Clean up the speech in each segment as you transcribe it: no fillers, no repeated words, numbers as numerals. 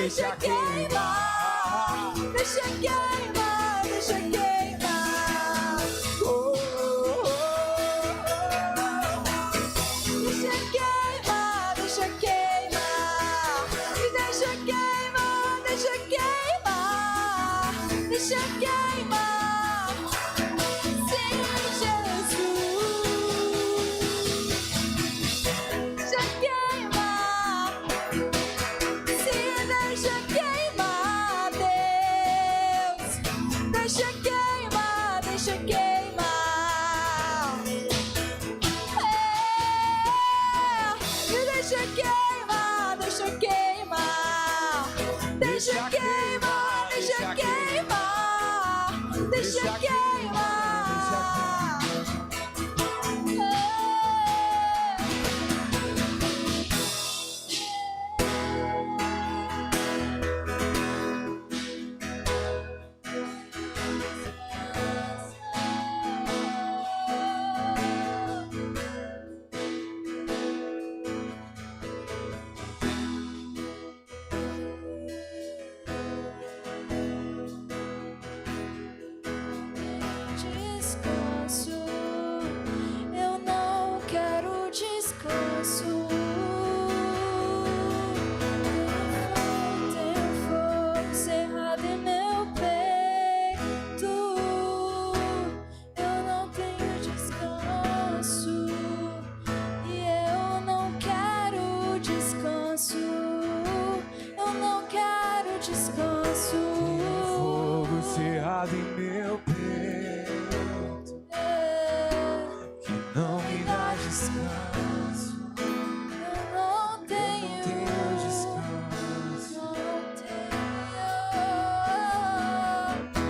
deixa queimar, deixa queimar, deixa queimar. Oh, oh, oh. Deixa queimar, deixa queimar, e deixa queimar, deixa queimar, deixa queimar. Deixa queimar, deixa queimar, deixa queimar. Em meu peito que não me dá descanso. Eu não tenho descanso.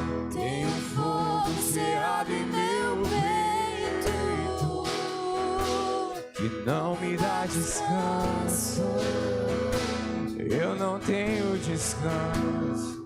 Não tenho fogo cerrado em meu peito Que não me dá descanso. Eu não tenho descanso.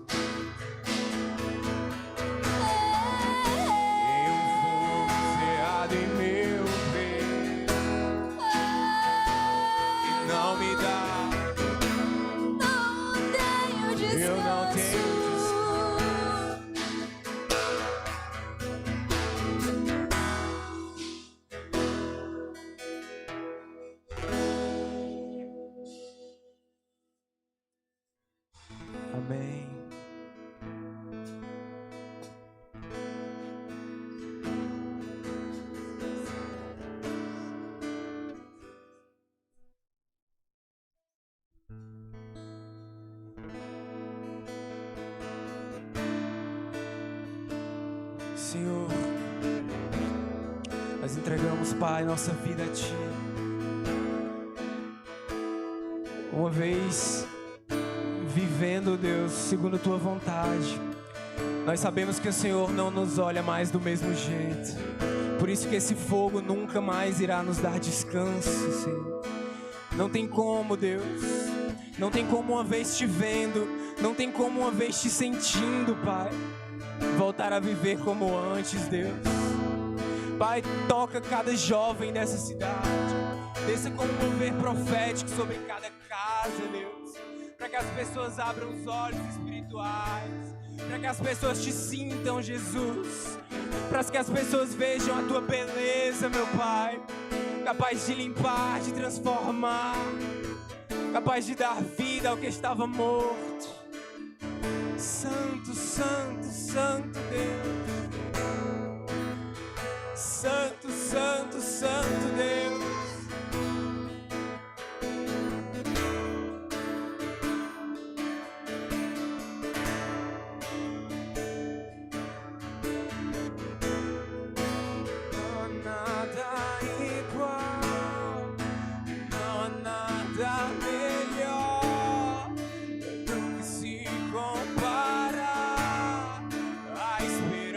Amém. Senhor, nós entregamos, Pai, nossa vida a Ti. Uma vez vivendo, Deus, segundo a Tua vontade, nós sabemos que o Senhor não nos olha mais do mesmo jeito. Por isso que esse fogo nunca mais irá nos dar descanso, Senhor. Não tem como, Deus. Não tem como, uma vez te vendo, não tem como, uma vez te sentindo, Pai, voltar a viver como antes, Deus. Pai, toca cada jovem dessa cidade. Desça com um mover profético sobre cada casa, Deus, para que as pessoas abram os olhos espirituais, para que as pessoas te sintam, Jesus, para que as pessoas vejam a Tua beleza, meu Pai, capaz de limpar, de transformar, capaz de dar vida ao que estava morto. Santo, Santo, Santo Deus. Santo, Santo, Santo Deus. Melhor do que se comparar à esperança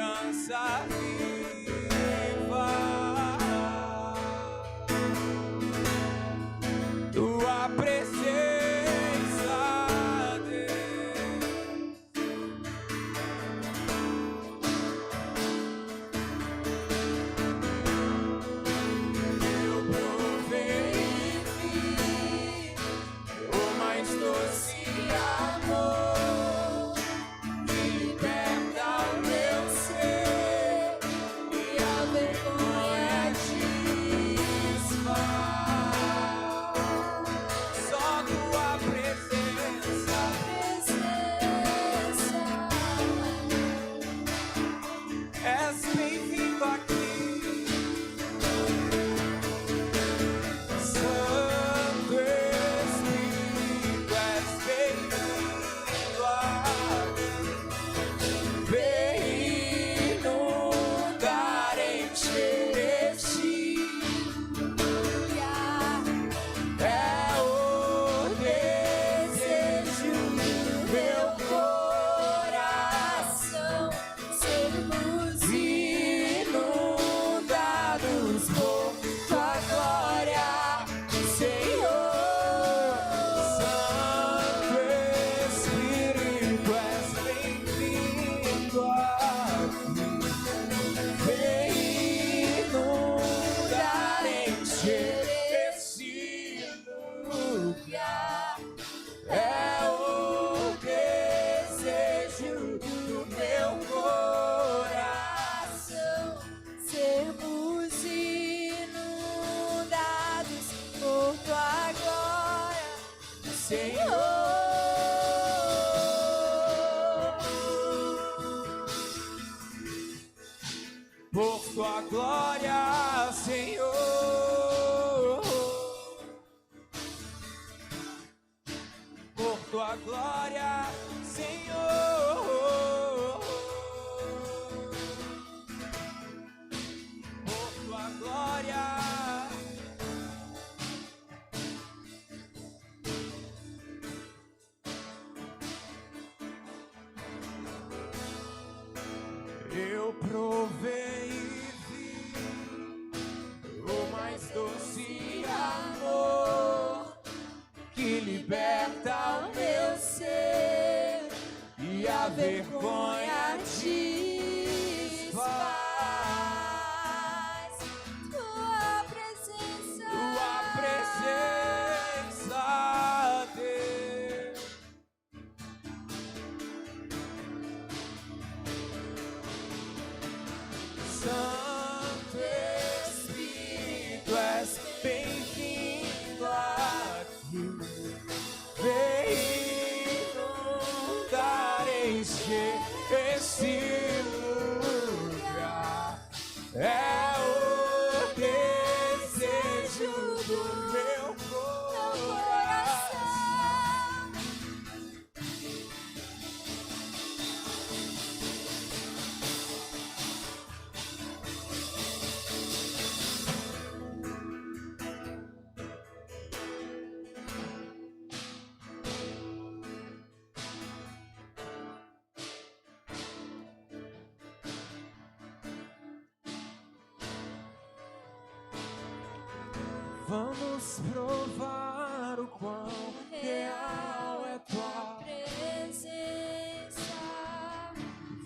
Por tua glória, Senhor. Por tua glória, Senhor. Por tua glória. Eu provei e vi o mais doce amor que liberta o meu ser e a vergonha desfaz. Tua presença, Deus. Santo Espírito, és bem-vindo aqui. Vem inundar, encher esse lugar. É o desejo do meu coração. Vamos provar o quão real é tua presença.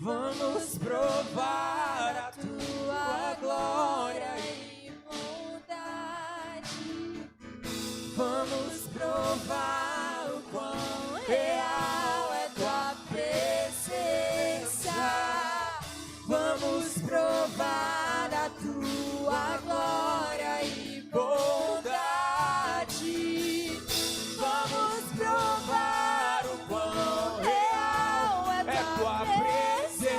Vamos provar a tua glória e bondade. Vamos provar o quão real é tua presença. Vamos provar a tua glória e bondade. Vamos provar o quão real é tua presença.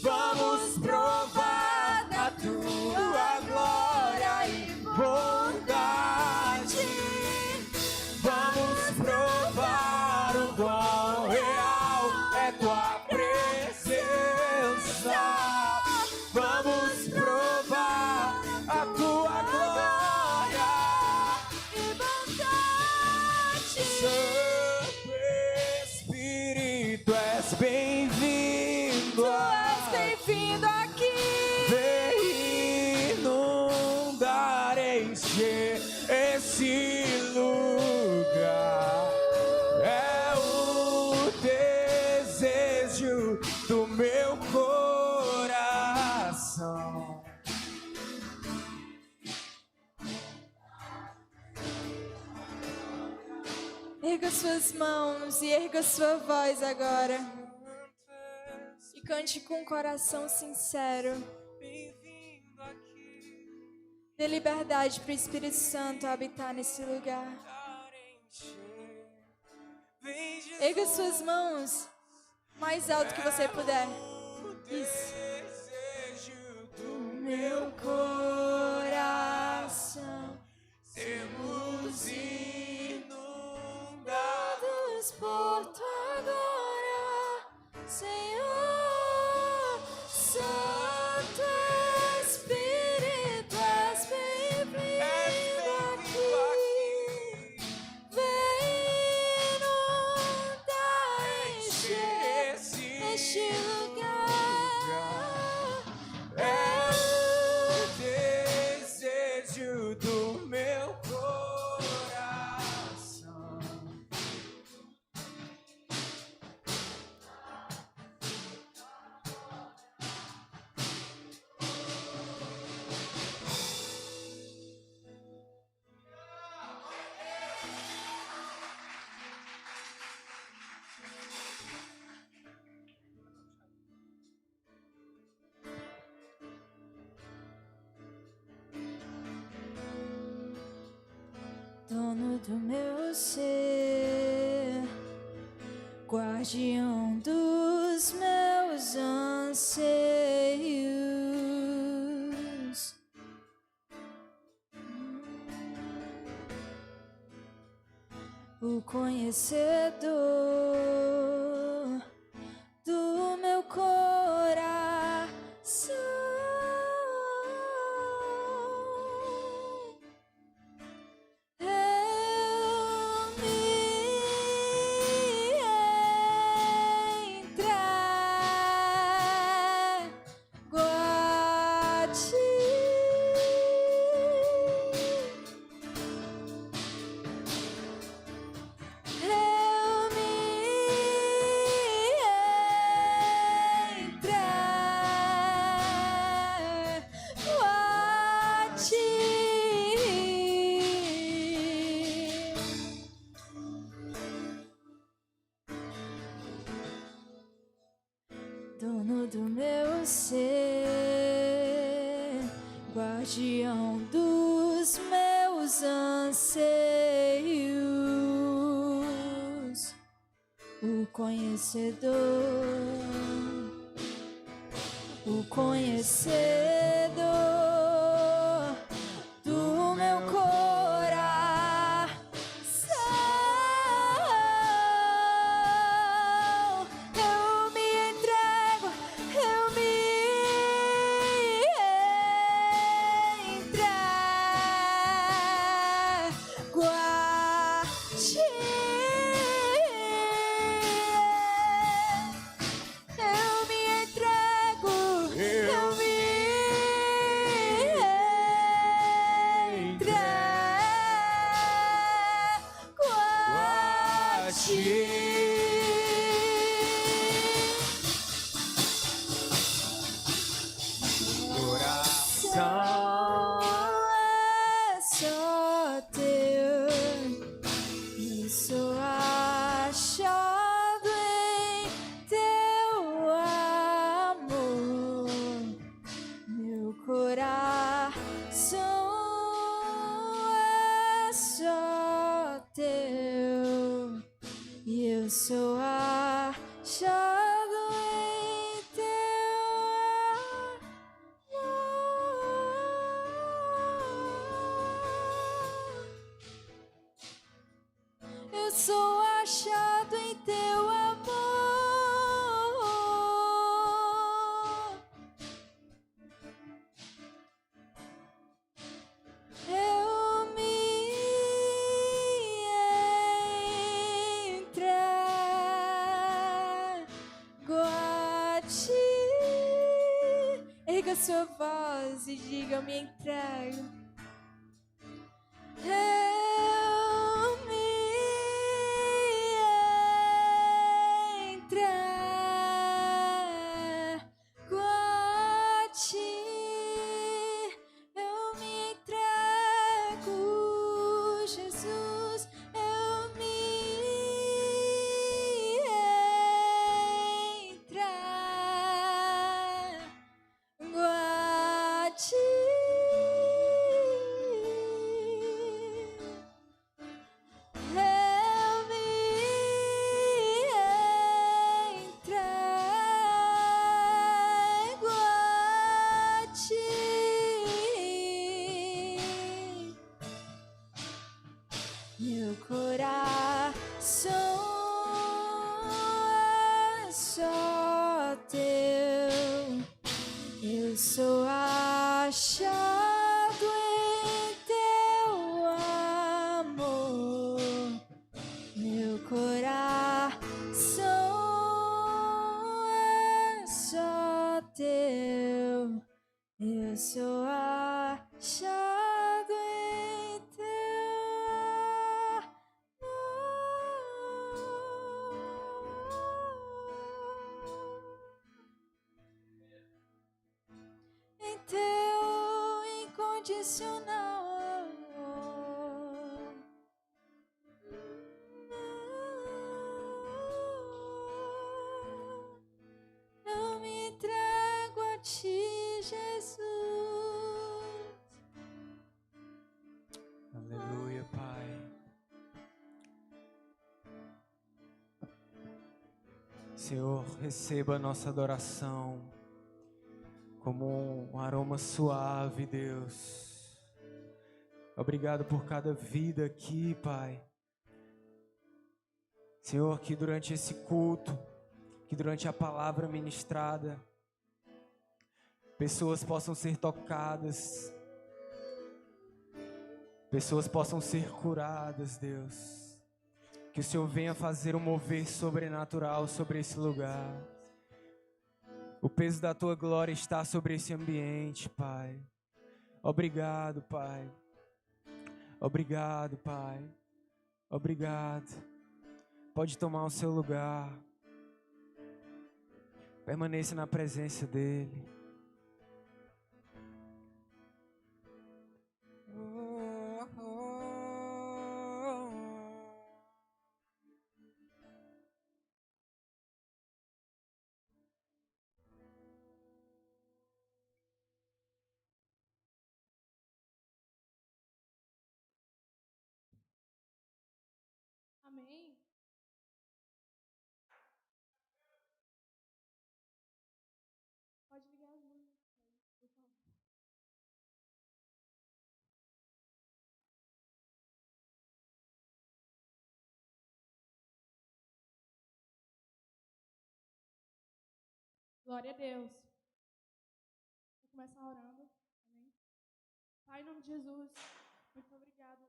Vamos provar a tua glória e bondade. Vamos provar o quão real é tua presença. Vamos provar a tua glória E bondade. Santo Espírito, és bem-vindo. Tu és bem-vindo aqui. Vem inundar, encher esse lugar. É o desejo do meu coração. Erga suas mãos e erga sua voz agora. E cante com um coração sincero. Bem-vindo aqui. Dê liberdade para o Espírito Santo habitar nesse lugar. Vem, Jesus. Erga suas mãos mais alto que você puder. Isso. Desejo do meu Coração sermos inundados dados por tua glória, Senhor. Santo Espírito, és bem-vindo aqui. Vem inundar, encher este lugar. é o desejo do meu coração. Dono do meu meu ser, guardião dos meus anseios. O conhecedor do meu coração. Eu me entrego a ti. Dono do meu ser, guardião dos meus anseios, o conhecedor do meu coração. Eu me entrego a ti. Eu me entrego a ti. Coração É só teu, eu sou achado em teu amor. Meu coração é só teu, e eu sou achado em teu amor. Eu sou achado em teu amor. Eu me entrego a ti. Erga sua voz e diga: eu me entrego. Eu me entrego a ti. Eu me entrego, Jesus. Eu me entrego a ti. Eu me entrego a ti. Meu coração é só teu, eu sou achado em teu amor. Meu coração é só teu, eu sou achado em teu amor. Em teu incondicional amor. Eu me entrego a ti, Jesus. Aleluia, Pai. Senhor, receba a nossa adoração como um aroma suave, Deus. Obrigado por cada vida aqui, Pai. Senhor, que durante esse culto, que durante a palavra ministrada, pessoas possam ser tocadas, pessoas possam ser curadas, Deus. Que o Senhor venha fazer um mover sobrenatural sobre esse lugar. O peso da Tua glória está sobre esse ambiente, Pai. Obrigado, Pai. Obrigado, Pai. Obrigado. Pode tomar o seu lugar. Permaneça na presença dEle. Amém. Pode ligar as luzes, por favor. Glória a Deus. Vou começar orando. Amém. Pai, em nome de Jesus, muito obrigado.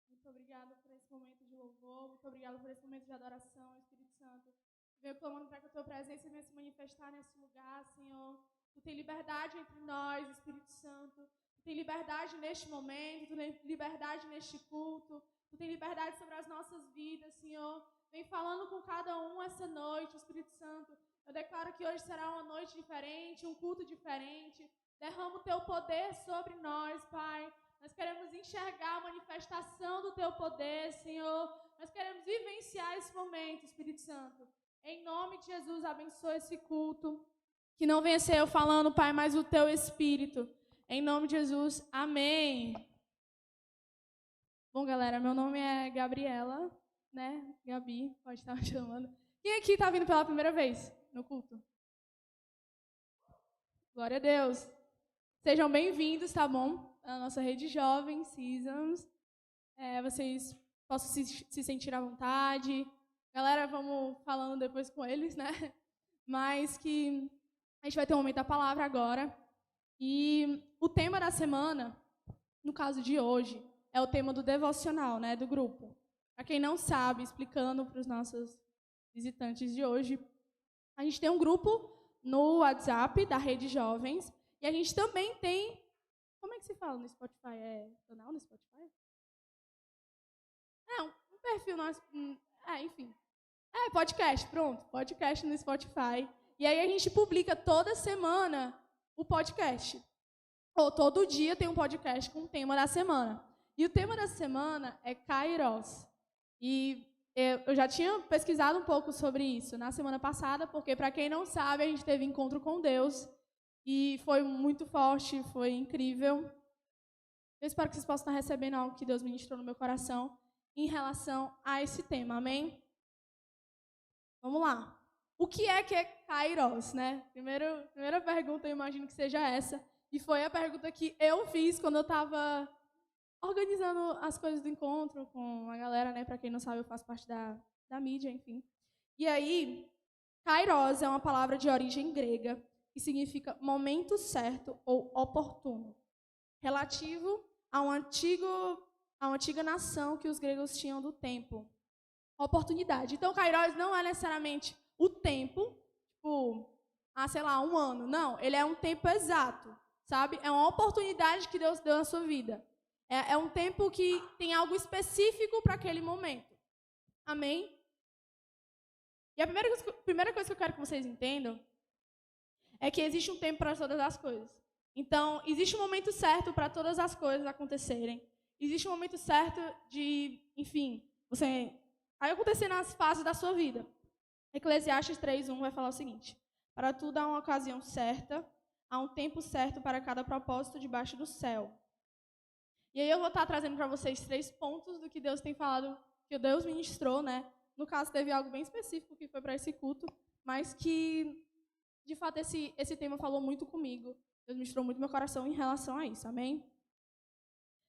Muito obrigado por esse momento de louvor. Muito obrigado por esse momento de adoração, Espírito Santo. Venho clamando para que a Tua presença venha se manifestar nesse lugar, Senhor. Tu tem liberdade entre nós, Espírito Santo. Tu tem liberdade neste momento. Tu tem liberdade neste culto. Tu tem liberdade sobre as nossas vidas, Senhor. Vem falando com cada um essa noite, Espírito Santo. Eu declaro que hoje será uma noite diferente, um culto diferente. Derrama o Teu poder sobre nós, Pai. Nós queremos enxergar a manifestação do Teu poder, Senhor. Nós queremos vivenciar esse momento, Espírito Santo. Em nome de Jesus, abençoa esse culto. Que não venha ser eu falando, Pai, mas o Teu Espírito. Em nome de Jesus, amém. Bom, galera, meu nome é Gabriela, né? Gabi, pode estar me chamando. Quem aqui está vindo pela primeira vez no culto? Glória a Deus. Sejam bem-vindos, tá bom? A nossa rede jovem, Seasons. Vocês possam se sentir à vontade. Galera, vamos falando depois com eles, né? Mas que a gente vai ter um momento da palavra agora. E o tema da semana, no caso de hoje, é o tema do devocional, né? Do grupo. Para quem não sabe, explicando para os nossos visitantes de hoje, a gente tem um grupo no WhatsApp da Rede Jovens. E a gente também tem... Como é que se fala no Spotify? É canal no Spotify? Um perfil nosso... enfim. Podcast, pronto. Podcast no Spotify. E aí a gente publica toda semana o podcast. Ou todo dia tem um podcast com o tema da semana. E o tema da semana é Kairos. E eu já tinha pesquisado um pouco sobre isso na semana passada, porque, para quem não sabe, a gente teve encontro com Deus. E foi muito forte, foi incrível. Eu espero que vocês possam estar recebendo algo que Deus ministrou no meu coração em relação a esse tema, amém? Vamos lá. O que é Kairos, né? Primeira pergunta, eu imagino que seja essa. E foi a pergunta que eu fiz quando eu estava organizando as coisas do encontro com a galera, né? Para quem não sabe, eu faço parte da mídia, enfim. E aí, Kairos é uma palavra de origem grega, que significa momento certo ou oportuno, relativo a uma antiga nação que os gregos tinham do tempo. Oportunidade. Então, Kairos não é necessariamente o tempo, tipo, sei lá, 1 ano. Não, ele é um tempo exato, sabe? É uma oportunidade que Deus deu na sua vida. É um tempo que tem algo específico para aquele momento. Amém? E a primeira coisa que eu quero que vocês entendam é que existe um tempo para todas as coisas. Então, existe um momento certo para todas as coisas acontecerem. Existe um momento certo de, enfim, você vai acontecer nas fases da sua vida. Eclesiastes 3:1 vai falar o seguinte: para tudo há uma ocasião certa, há um tempo certo para cada propósito debaixo do céu. E aí eu vou estar trazendo para vocês 3 pontos do que Deus tem falado, que Deus ministrou, né? No caso, teve algo bem específico que foi para esse culto, mas que, de fato, esse tema falou muito comigo. Deus ministrou muito meu coração em relação a isso, amém?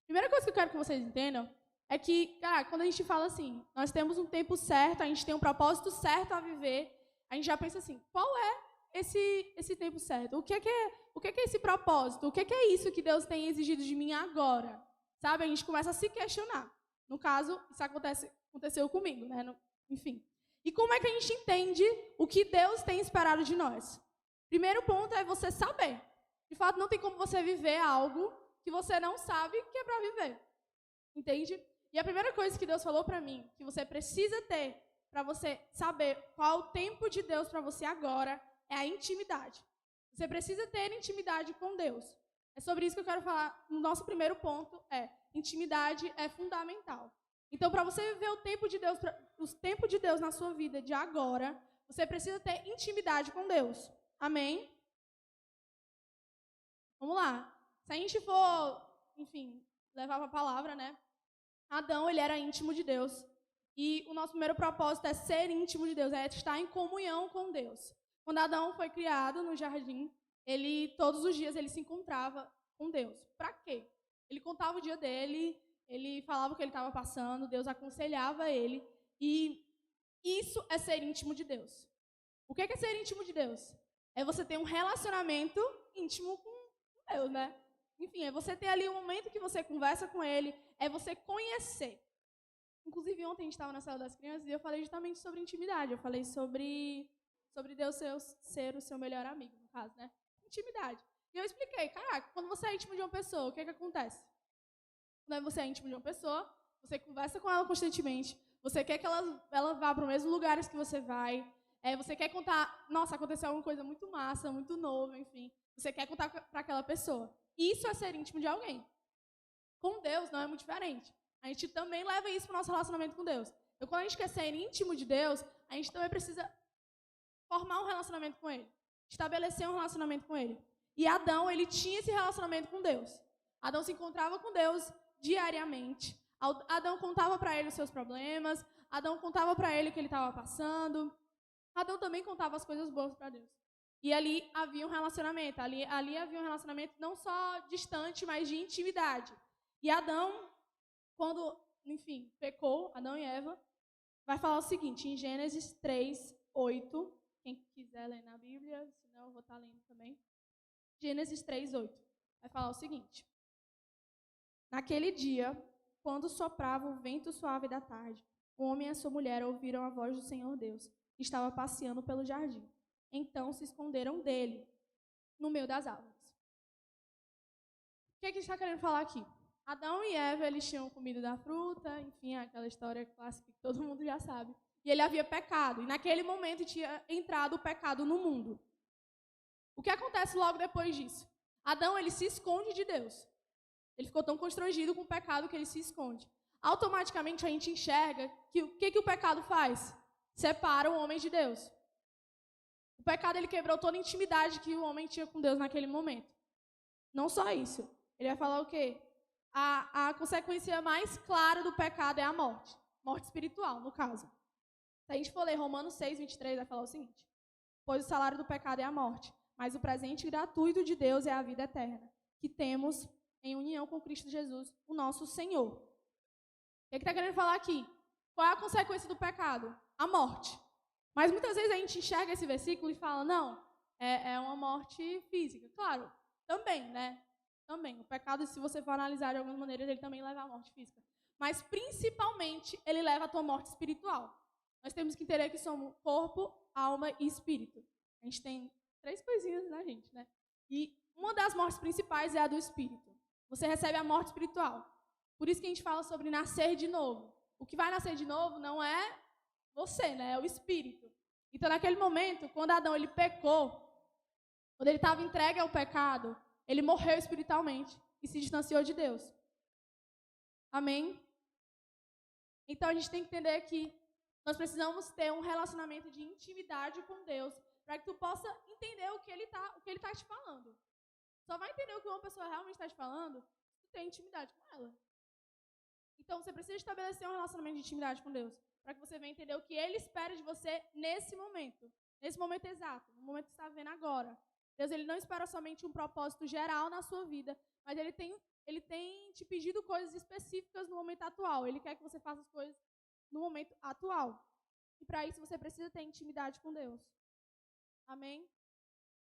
Primeira coisa que eu quero que vocês entendam é que, cara, quando a gente fala assim, nós temos um tempo certo, a gente tem um propósito certo a viver, a gente já pensa assim, qual é esse tempo certo? O que é esse propósito? O que é isso que Deus tem exigido de mim agora? Sabe? A gente começa a se questionar. No caso, isso aconteceu comigo, né? Enfim. E como é que a gente entende o que Deus tem esperado de nós? Primeiro ponto é você saber. De fato, não tem como você viver algo que você não sabe que é para viver. Entende? E a primeira coisa que Deus falou para mim, que você precisa ter para você saber qual é o tempo de Deus para você agora, é a intimidade. Você precisa ter intimidade com Deus. É sobre isso que eu quero falar. No nosso primeiro ponto intimidade é fundamental. Então, para você viver o tempo de Deus na sua vida de agora, você precisa ter intimidade com Deus. Amém? Vamos lá. Se a gente for, enfim, levar para a palavra, né? Adão, ele era íntimo de Deus. E o nosso primeiro propósito é ser íntimo de Deus, é estar em comunhão com Deus. Quando Adão foi criado no jardim, todos os dias ele se encontrava com Deus. Para quê? Ele contava o dia dele, ele falava o que ele estava passando, Deus aconselhava ele. E isso é ser íntimo de Deus. O que é ser íntimo de Deus? É você ter um relacionamento íntimo com Deus, né? Enfim, é você ter ali um momento que você conversa com ele, é você conhecer. Inclusive, ontem a gente estava na sala das crianças e eu falei justamente sobre intimidade. Eu falei sobre Deus ser o seu melhor amigo, no caso, né? Intimidade. E eu expliquei, caraca, quando você é íntimo de uma pessoa, o que acontece? Quando você é íntimo de uma pessoa, você conversa com ela constantemente, você quer que ela vá para os mesmos lugares que você vai, você quer contar, nossa, aconteceu alguma coisa muito massa, muito nova, enfim. Você quer contar para aquela pessoa. Isso é ser íntimo de alguém. Com Deus não é muito diferente. A gente também leva isso para o nosso relacionamento com Deus. Então, quando a gente quer ser íntimo de Deus, a gente também precisa formar um relacionamento com Ele. Estabelecer um relacionamento com Ele. E Adão, ele tinha esse relacionamento com Deus. Adão se encontrava com Deus diariamente. Adão contava para ele os seus problemas. Adão contava para ele o que ele estava passando. Adão também contava as coisas boas para Deus. E ali havia um relacionamento. Ali havia um relacionamento não só distante, mas de intimidade. E Adão, quando, enfim, pecou, Adão e Eva, vai falar o seguinte, em Gênesis 3:8, quem quiser ler na Bíblia, senão eu vou estar lendo também. Gênesis 3:8, vai falar o seguinte. Naquele dia, quando soprava o vento suave da tarde, o homem e a sua mulher ouviram a voz do Senhor Deus, que estava passeando pelo jardim. Então se esconderam dele, no meio das árvores. O que a gente está querendo falar aqui? Adão e Eva, eles tinham comido da fruta, enfim, aquela história clássica que todo mundo já sabe. E ele havia pecado. E naquele momento tinha entrado o pecado no mundo. O que acontece logo depois disso? Adão, ele se esconde de Deus. Ele ficou tão constrangido com o pecado que ele se esconde. Automaticamente a gente enxerga que o que o pecado faz? Separa o homem de Deus. O pecado, ele quebrou toda a intimidade que o homem tinha com Deus naquele momento. Não só isso. Ele vai falar o quê? A consequência mais clara do pecado é a morte. Morte espiritual, no caso. Se a gente for ler Romanos 6:23, vai falar o seguinte. Pois o salário do pecado é a morte, mas o presente gratuito de Deus é a vida eterna, que temos em união com Cristo Jesus, o nosso Senhor. O que está querendo falar aqui? Qual é a consequência do pecado? A morte. Mas muitas vezes a gente enxerga esse versículo e fala, não, é uma morte física. Claro, também, né? Também. O pecado, se você for analisar de alguma maneira, ele também leva à morte física. Mas, principalmente, ele leva à tua morte espiritual. Nós temos que entender que somos corpo, alma e espírito. A gente tem 3 coisinhas na gente, né? E uma das mortes principais é a do espírito. Você recebe a morte espiritual. Por isso que a gente fala sobre nascer de novo. O que vai nascer de novo não é você, né? É o espírito. Então, naquele momento, quando Adão ele pecou, quando ele estava entregue ao pecado, ele morreu espiritualmente e se distanciou de Deus. Amém? Então, a gente tem que entender que nós precisamos ter um relacionamento de intimidade com Deus para que tu possa entender o que ele tá te falando. Só vai entender o que uma pessoa realmente está te falando se tu tem intimidade com ela. Então, você precisa estabelecer um relacionamento de intimidade com Deus para que você venha entender o que Ele espera de você nesse momento. Nesse momento exato, no momento que você está vivendo agora. Deus, ele não espera somente um propósito geral na sua vida, mas ele tem te pedido coisas específicas no momento atual. Ele quer que você faça as coisas no momento atual. E para isso você precisa ter intimidade com Deus. Amém?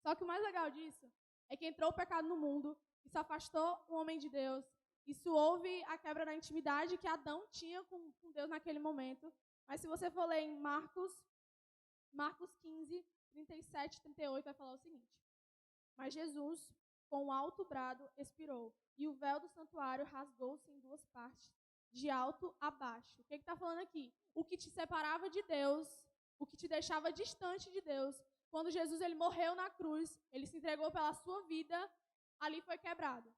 Só que o mais legal disso é que entrou o pecado no mundo, isso afastou o homem de Deus, isso houve a quebra da intimidade que Adão tinha com Deus naquele momento. Mas se você for ler em Marcos 15, 37 e 38, vai falar o seguinte: Mas Jesus, com um alto brado, expirou, e o véu do santuário rasgou-se em duas partes, de alto a baixo. O que está falando aqui? O que te separava de Deus, o que te deixava distante de Deus, quando Jesus ele morreu na cruz, ele se entregou pela sua vida, ali foi quebrado.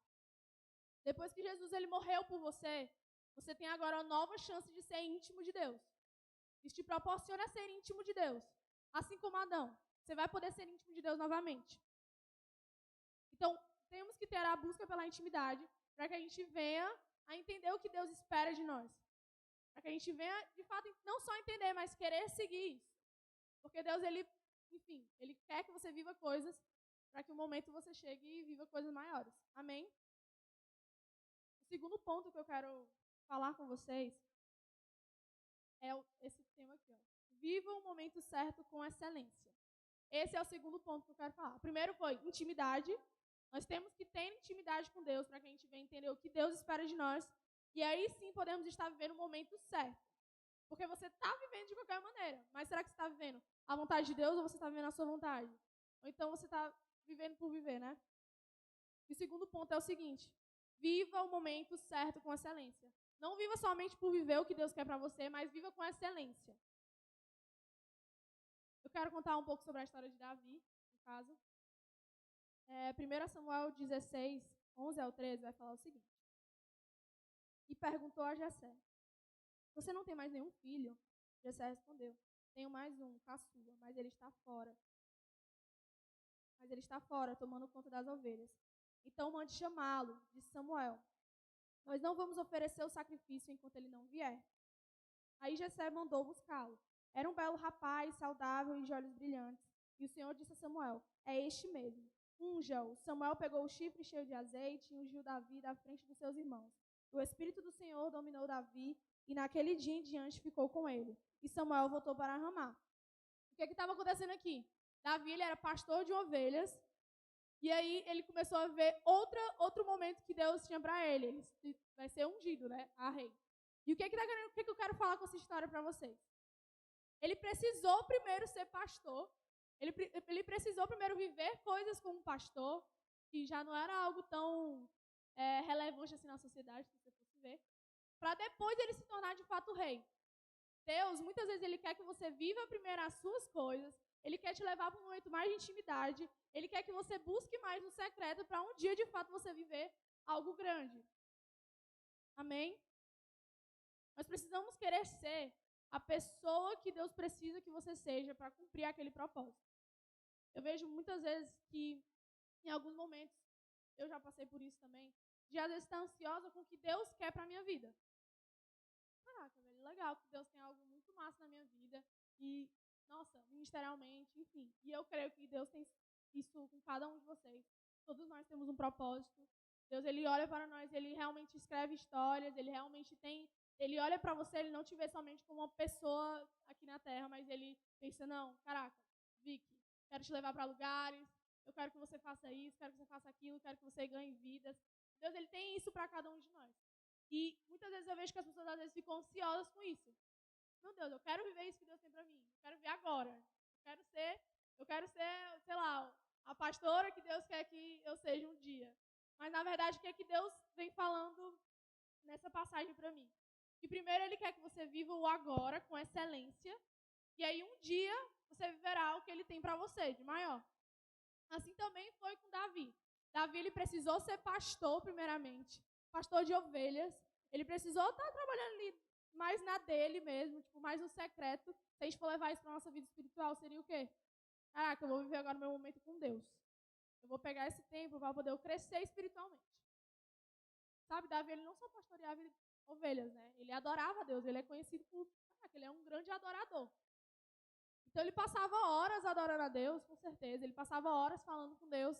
Depois que Jesus ele morreu por você, você tem agora uma nova chance de ser íntimo de Deus. Isso te proporciona ser íntimo de Deus. Assim como Adão, você vai poder ser íntimo de Deus novamente. Então, temos que ter a busca pela intimidade para que a gente venha a entender o que Deus espera de nós. Para que a gente venha, de fato, não só entender, mas querer seguir isso. Porque Deus, ele quer que você viva coisas para que um momento você chegue e viva coisas maiores. Amém? O segundo ponto que eu quero falar com vocês é esse tema aqui, ó. Viva o momento certo com excelência. Esse é o segundo ponto que eu quero falar. O primeiro foi intimidade. Nós temos que ter intimidade com Deus para que a gente venha entender o que Deus espera de nós. E aí sim podemos estar vivendo o momento certo. Porque você está vivendo de qualquer maneira. Mas será que você está vivendo a vontade de Deus ou você está vivendo a sua vontade? Ou então você está vivendo por viver, né? E o segundo ponto é o seguinte: viva o momento certo com excelência. Não viva somente por viver o que Deus quer para você, mas viva com excelência. Eu quero contar um pouco sobre a história de Davi, no caso. 1 Samuel 16, 11 ao 13, vai falar o seguinte. E perguntou a Jessé: Você não tem mais nenhum filho? Jessé respondeu: Tenho mais um, caçula, mas ele está fora. Tomando conta das ovelhas. Então mande chamá-lo, disse Samuel. Nós não vamos oferecer o sacrifício enquanto ele não vier. Aí Jessé mandou buscá-lo. Era um belo rapaz, saudável e de olhos brilhantes. E o Senhor disse a Samuel: É este mesmo. Unja-o. Samuel pegou o chifre cheio de azeite e ungiu Davi da frente dos seus irmãos. O Espírito do Senhor dominou Davi e naquele dia em diante ficou com ele. E Samuel voltou para Ramá. O que estava acontecendo aqui? Davi ele era pastor de ovelhas. E aí ele começou a ver outro momento que Deus tinha para ele. Ele vai ser ungido, né? A rei. E o que eu quero falar com essa história para vocês? Ele precisou primeiro ser pastor. Ele precisou primeiro viver coisas como pastor, que já não era algo tão relevante assim na sociedade, se você fosse ver, para depois ele se tornar de fato rei. Deus, muitas vezes, ele quer que você viva primeiro as suas coisas, ele quer te levar para um momento mais de intimidade, ele quer que você busque mais no secreto para um dia, de fato, você viver algo grande. Amém? Nós precisamos querer ser a pessoa que Deus precisa que você seja para cumprir aquele propósito. Eu vejo muitas vezes que, em alguns momentos, eu já passei por isso também, de às vezes estar ansiosa com o que Deus quer para a minha vida. Caraca, velho, legal que Deus tem algo muito massa na minha vida e, nossa, ministerialmente, enfim. E eu creio que Deus tem isso com cada um de vocês. Todos nós temos um propósito. Deus, ele olha para nós, ele realmente escreve histórias, ele olha para você, ele não te vê somente como uma pessoa aqui na Terra, mas ele pensa, não, caraca, Vicky, quero te levar para lugares, eu quero que você faça isso, quero que você faça aquilo, quero que você ganhe vidas. Deus, ele tem isso para cada um de nós. E muitas vezes eu vejo que as pessoas às vezes ficam ansiosas com isso. Meu Deus, eu quero viver isso que Deus tem para mim. Eu quero viver agora. Eu quero ser, sei lá, a pastora que Deus quer que eu seja um dia. Mas na verdade, o que é que Deus vem falando nessa passagem para mim? Que primeiro ele quer que você viva o agora com excelência. E aí um dia você viverá o que ele tem para você, de maior. Assim também foi com Davi. Davi ele precisou ser pastor primeiramente. Pastor de ovelhas. Ele precisou estar trabalhando ali mais na dele mesmo, tipo, mais no secreto. Se a gente for levar isso para a nossa vida espiritual, seria o quê? Caraca, eu vou viver agora o meu momento com Deus. Eu vou pegar esse tempo para poder eu crescer espiritualmente. Sabe, Davi, ele não só pastoreava ovelhas, né? Ele adorava a Deus. Ele é conhecido por... Caraca, ele é um grande adorador. Então, ele passava horas adorando a Deus, com certeza. Ele passava horas falando com Deus.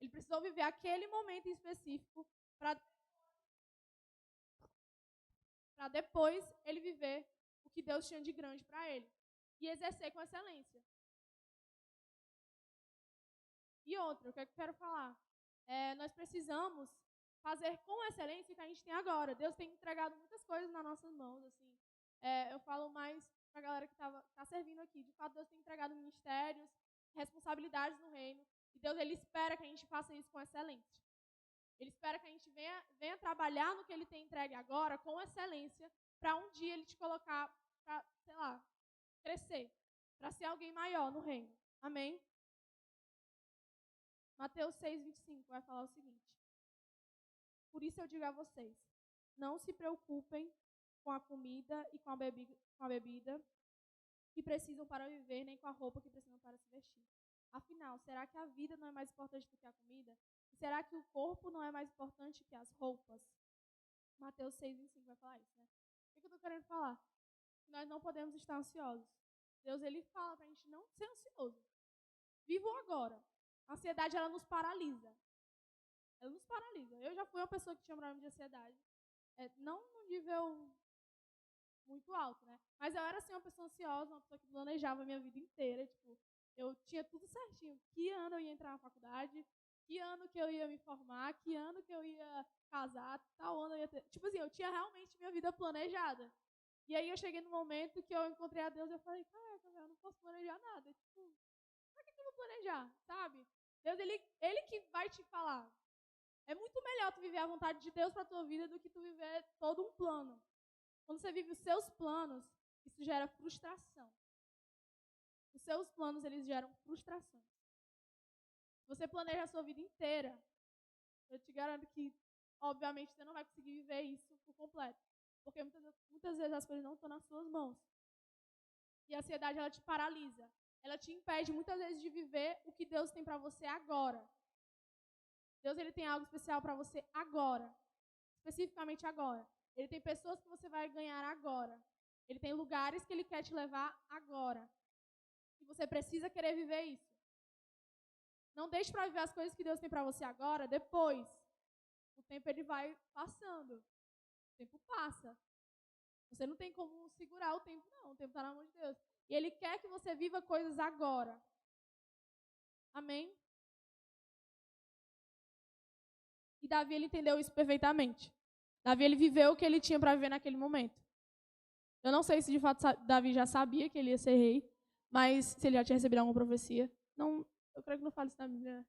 Ele precisou viver aquele momento em específico para depois ele viver o que Deus tinha de grande para ele. E exercer com excelência. E outra, o que eu quero falar? Nós precisamos fazer com excelência o que a gente tem agora. Deus tem entregado muitas coisas nas nossas mãos. Assim. Eu falo mais para a galera que está servindo aqui. De fato, Deus tem entregado ministérios, responsabilidades no reino. E Deus, Ele espera que a gente faça isso com excelência. Ele espera que a gente venha trabalhar no que Ele tem entregue agora com excelência, para um dia Ele te colocar para, sei lá, crescer, para ser alguém maior no reino. Amém? Mateus 6:25 vai falar o seguinte: por isso eu digo a vocês, não se preocupem com a comida e com a bebida que precisam para viver, nem com a roupa que precisam para se vestir. Afinal, será que a vida não é mais importante do que a comida? E será que o corpo não é mais importante que as roupas? Mateus 6:25 vai falar isso, né? O que eu estou querendo falar? Que nós não podemos estar ansiosos. Deus, Ele fala para a gente não ser ansioso. Viva o agora. A ansiedade, ela nos paralisa. Ela nos paralisa. Eu já fui uma pessoa que tinha problema de ansiedade. Não num nível muito alto, né? Mas eu era, assim, uma pessoa ansiosa, uma pessoa que planejava a minha vida inteira. Tipo, eu tinha tudo certinho. Que ano eu ia entrar na faculdade, que ano que eu ia me formar, que ano que eu ia casar, tal ano eu ia ter... Tipo assim, eu tinha realmente minha vida planejada. E aí eu cheguei no momento que eu encontrei a Deus e eu falei, caraca, eu não posso planejar nada. Tipo, pra que eu vou planejar, sabe? Deus, ele que vai te falar. É muito melhor tu viver a vontade de Deus para a tua vida do que tu viver todo um plano. Quando você vive os seus planos, isso gera frustração. Os seus planos, eles geram frustração. Se você planeja a sua vida inteira, eu te garanto que, obviamente, você não vai conseguir viver isso por completo. Porque muitas vezes as coisas não estão nas suas mãos. E a ansiedade, ela te paralisa. Ela te impede, muitas vezes, de viver o que Deus tem para você agora. Deus, Ele tem algo especial para você agora. Especificamente agora. Ele tem pessoas que você vai ganhar agora. Ele tem lugares que Ele quer te levar agora. E você precisa querer viver isso. Não deixe para viver as coisas que Deus tem para você agora, depois. O tempo, ele vai passando. O tempo passa. Você não tem como segurar o tempo, não. O tempo está na mão de Deus. E Ele quer que você viva coisas agora. Amém? E Davi, ele entendeu isso perfeitamente. Davi, ele viveu o que ele tinha para viver naquele momento. Eu não sei se de fato Davi já sabia que ele ia ser rei, mas se ele já tinha recebido alguma profecia. Não, eu creio que não fala isso na Bíblia.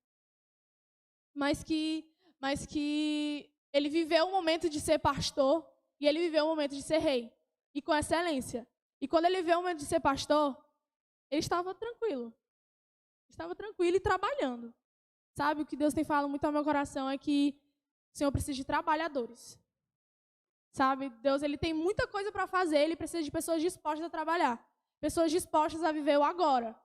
Mas que ele viveu o momento de ser pastor e ele viveu o momento de ser rei. E com excelência. E quando ele viveu o momento de ser pastor, ele estava tranquilo. Estava tranquilo e trabalhando. Sabe, o que Deus tem falado muito ao meu coração é que o Senhor precisa de trabalhadores. Sabe, Deus, Ele tem muita coisa para fazer, Ele precisa de pessoas dispostas a trabalhar. Pessoas dispostas a viver o agora.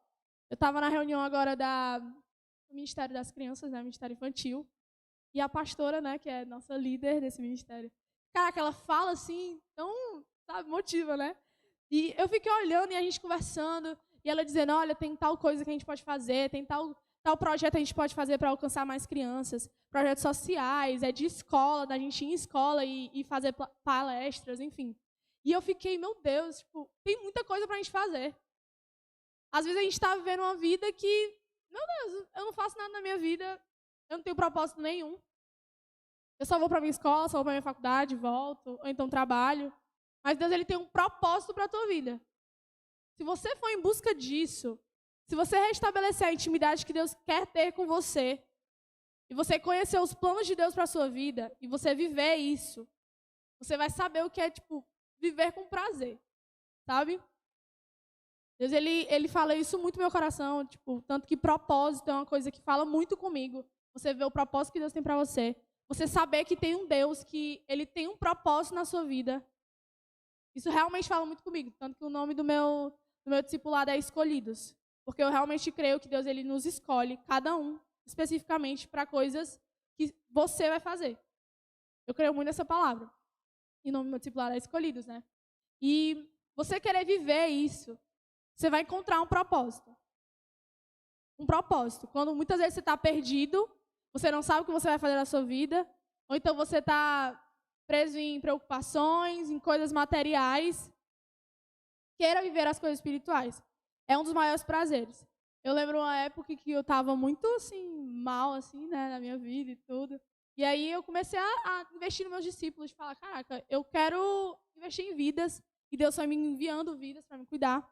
Eu estava na reunião agora do Ministério das Crianças, né, Ministério Infantil, e a pastora, né, que é nossa líder desse ministério. Caraca, ela fala assim, tão, sabe, motiva, né? E eu fiquei olhando e a gente conversando, e ela dizendo, olha, tem tal coisa que a gente pode fazer, tem tal projeto a gente pode fazer para alcançar mais crianças, projetos sociais, de escola, da gente ir em escola e fazer palestras, enfim. E eu fiquei, meu Deus, tipo, tem muita coisa para a gente fazer. Às vezes a gente está vivendo uma vida que, meu Deus, eu não faço nada na minha vida, eu não tenho propósito nenhum. Eu só vou para a minha escola, só vou para a minha faculdade, volto, ou então trabalho. Mas Deus, Ele tem um propósito para a tua vida. Se você for em busca disso, se você restabelecer a intimidade que Deus quer ter com você, e você conhecer os planos de Deus para a sua vida, e você viver isso, você vai saber o que é, tipo, viver com prazer, sabe? Deus, ele fala isso muito no meu coração, tipo, tanto que propósito é uma coisa que fala muito comigo. Você vê o propósito que Deus tem para você. Você saber que tem um Deus, que Ele tem um propósito na sua vida. Isso realmente fala muito comigo, tanto que o nome do meu discipulado é Escolhidos. Porque eu realmente creio que Deus, Ele nos escolhe, cada um, especificamente, para coisas que você vai fazer. Eu creio muito nessa palavra. E o nome do meu discipulado é Escolhidos, né? E você querer viver isso, você vai encontrar um propósito. Um propósito. Quando muitas vezes você está perdido, você não sabe o que você vai fazer na sua vida, ou então você está preso em preocupações, em coisas materiais, queira viver as coisas espirituais. É um dos maiores prazeres. Eu lembro uma época que eu estava muito assim, mal assim, né, na minha vida e tudo. E aí eu comecei a investir nos meus discípulos, de falar, caraca, eu quero investir em vidas, e Deus foi me enviando vidas para me cuidar.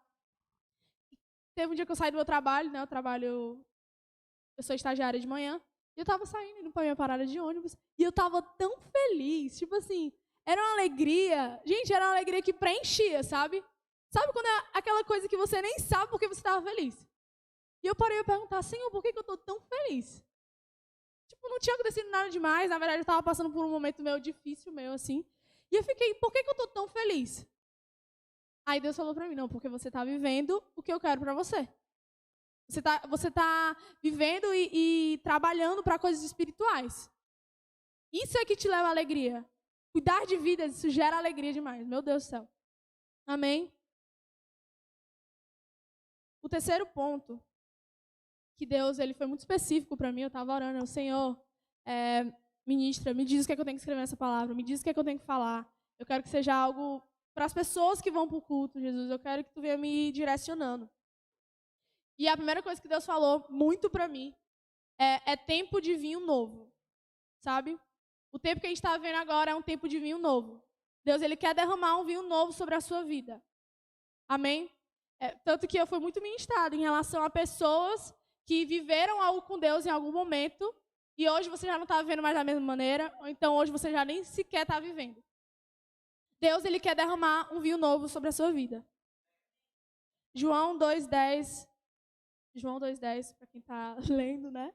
Teve um dia que eu saí do meu trabalho, né, eu sou estagiária de manhã, e eu estava saindo, indo para minha parada de ônibus, e eu estava tão feliz, tipo assim, era uma alegria, gente, era uma alegria que preenchia, sabe? Sabe quando é aquela coisa que você nem sabe porque você estava feliz? E eu parei a perguntar, Senhor, por que eu estou tão feliz? Tipo, não tinha acontecido nada demais, na verdade eu estava passando por um momento meio difícil, meio assim, e eu fiquei, por que eu estou tão feliz? Aí Deus falou para mim, não, porque você está vivendo o que eu quero para você. Você tá vivendo e trabalhando para coisas espirituais. Isso é que te leva à alegria. Cuidar de vidas, isso gera alegria demais. Meu Deus do céu. Amém? O terceiro ponto, que Deus ele foi muito específico para mim, eu estava orando, Senhor, ministra, me diz o que é que eu tenho que escrever nessa palavra, me diz o que é que eu tenho que falar. Eu quero que seja algo para as pessoas que vão para o culto, Jesus. Eu quero que tu venha me direcionando. E a primeira coisa que Deus falou muito para mim é tempo de vinho novo, sabe? O tempo que a gente está vivendo agora é um tempo de vinho novo. Deus ele quer derramar um vinho novo sobre a sua vida. Amém? Tanto que eu fui muito ministrada em relação a pessoas que viveram algo com Deus em algum momento e hoje você já não está vivendo mais da mesma maneira, ou então hoje você já nem sequer está vivendo. Deus ele quer derramar um vinho novo sobre a sua vida. João 2:10, para quem está lendo, né?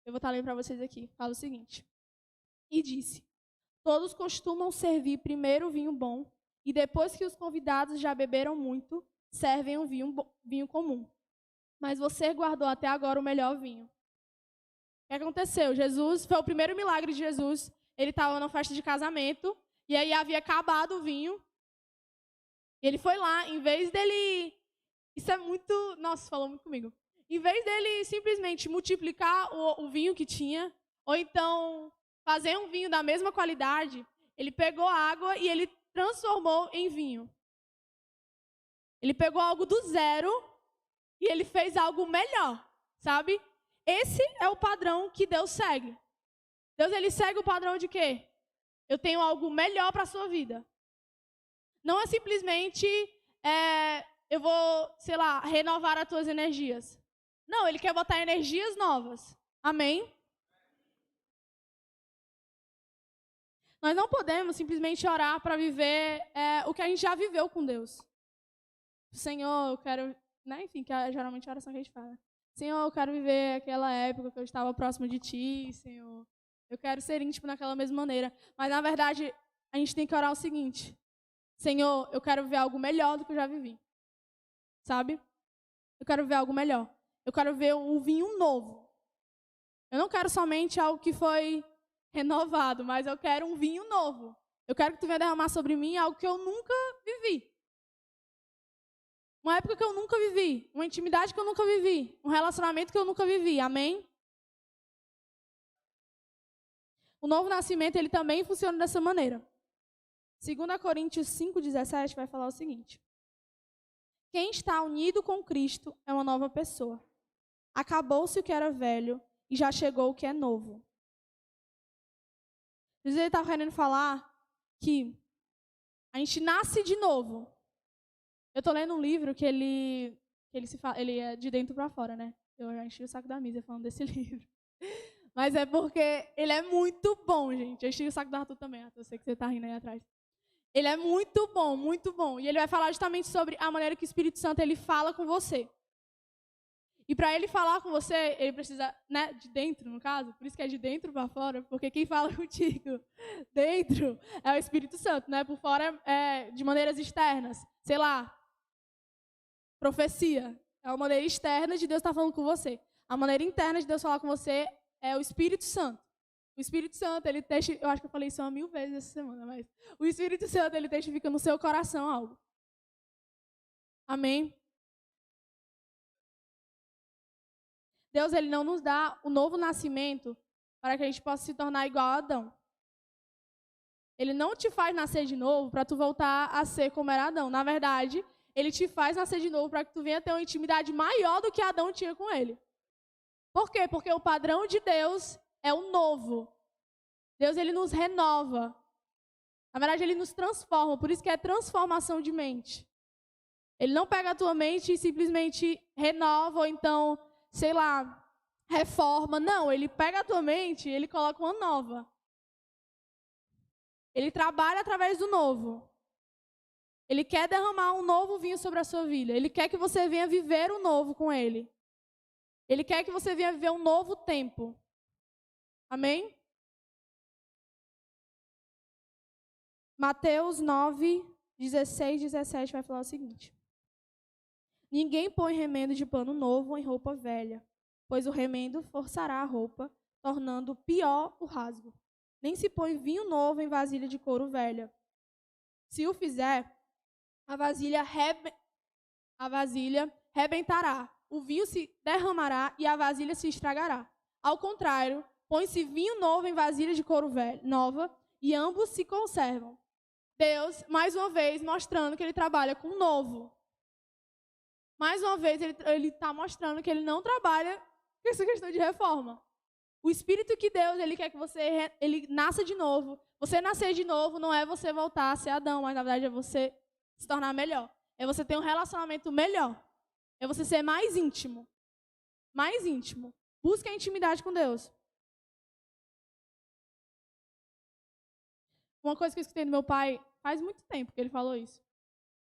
Eu vou estar lendo para vocês aqui. Fala o seguinte. E disse, todos costumam servir primeiro o vinho bom, e depois que os convidados já beberam muito, servem um vinho comum. Mas você guardou até agora o melhor vinho. O que aconteceu? Foi o primeiro milagre de Jesus. Ele estava numa festa de casamento, e aí havia acabado o vinho. E ele foi lá, em vez dele... Isso é muito... Nossa, falou muito comigo. Em vez dele simplesmente multiplicar o vinho que tinha, ou então fazer um vinho da mesma qualidade, ele pegou água e ele transformou em vinho. Ele pegou algo do zero e ele fez algo melhor, sabe? Esse é o padrão que Deus segue. Deus ele segue o padrão de quê? Eu tenho algo melhor para a sua vida. Não é simplesmente eu vou, sei lá, renovar as tuas energias. Não, ele quer botar energias novas. Amém? Nós não podemos simplesmente orar para viver o que a gente já viveu com Deus. Senhor, eu quero... Né? Enfim, que é geralmente a oração que a gente fala. Senhor, eu quero viver aquela época que eu estava próximo de Ti, Senhor. Eu quero ser íntimo naquela mesma maneira. Mas, na verdade, a gente tem que orar o seguinte. Senhor, eu quero ver algo melhor do que eu já vivi. Sabe? Eu quero ver algo melhor. Eu quero ver um vinho novo. Eu não quero somente algo que foi renovado, mas eu quero um vinho novo. Eu quero que Tu venha derramar sobre mim algo que eu nunca vivi. Uma época que eu nunca vivi. Uma intimidade que eu nunca vivi. Um relacionamento que eu nunca vivi. Amém? O novo nascimento, ele também funciona dessa maneira. 2 Coríntios 5:17 vai falar o seguinte. Quem está unido com Cristo é uma nova pessoa. Acabou-se o que era velho e já chegou o que é novo. Jesus estava querendo falar que a gente nasce de novo. Eu estou lendo um livro que ele é de dentro para fora, né? Eu já enchi o saco da Misa falando desse livro. Mas é porque ele é muito bom, gente. Eu enchi o saco da Arthur também. Eu sei que você está rindo aí atrás. Ele é muito bom, muito bom. E ele vai falar justamente sobre a maneira que o Espírito Santo ele fala com você. E para ele falar com você, ele precisa, né, de dentro, no caso. Por isso que é de dentro para fora, porque quem fala contigo dentro é o Espírito Santo, né? Por fora é de maneiras externas. Sei lá, profecia. É uma maneira externa de Deus estar falando com você. A maneira interna de Deus falar com você é o Espírito Santo. O Espírito Santo, ele testifica, eu acho que eu falei isso 1000 vezes essa semana, mas o Espírito Santo, ele testifica no seu coração algo. Amém? Deus, ele não nos dá o novo nascimento para que a gente possa se tornar igual a Adão. Ele não te faz nascer de novo para tu voltar a ser como era Adão. Na verdade, ele te faz nascer de novo para que tu venha ter uma intimidade maior do que Adão tinha com ele. Por quê? Porque o padrão de Deus é o novo. Deus, ele nos renova. Na verdade, ele nos transforma. Por isso que é transformação de mente. Ele não pega a tua mente e simplesmente renova, ou então, sei lá, reforma. Não, ele pega a tua mente e ele coloca uma nova. Ele trabalha através do novo. Ele quer derramar um novo vinho sobre a sua vida. Ele quer que você venha viver o novo com ele. Ele quer que você venha viver um novo tempo. Amém? Mateus 9, 16, 17 vai falar o seguinte. Ninguém põe remendo de pano novo em roupa velha, pois o remendo forçará a roupa, tornando pior o rasgo. Nem se põe vinho novo em vasilha de couro velha. Se o fizer, a vasilha rebentará, o vinho se derramará e a vasilha se estragará. Ao contrário, põe-se vinho novo em vasilha de couro nova e ambos se conservam. Deus, mais uma vez, mostrando que ele trabalha com novo. Mais uma vez, ele está mostrando que ele não trabalha com essa questão de reforma. O Espírito que Deus, ele quer que ele nasça de novo. Você nascer de novo não é você voltar a ser Adão, mas na verdade é você se tornar melhor. É você ter um relacionamento melhor. É você ser mais íntimo. Mais íntimo. Busque a intimidade com Deus. Uma coisa que eu escutei do meu pai, faz muito tempo que ele falou isso.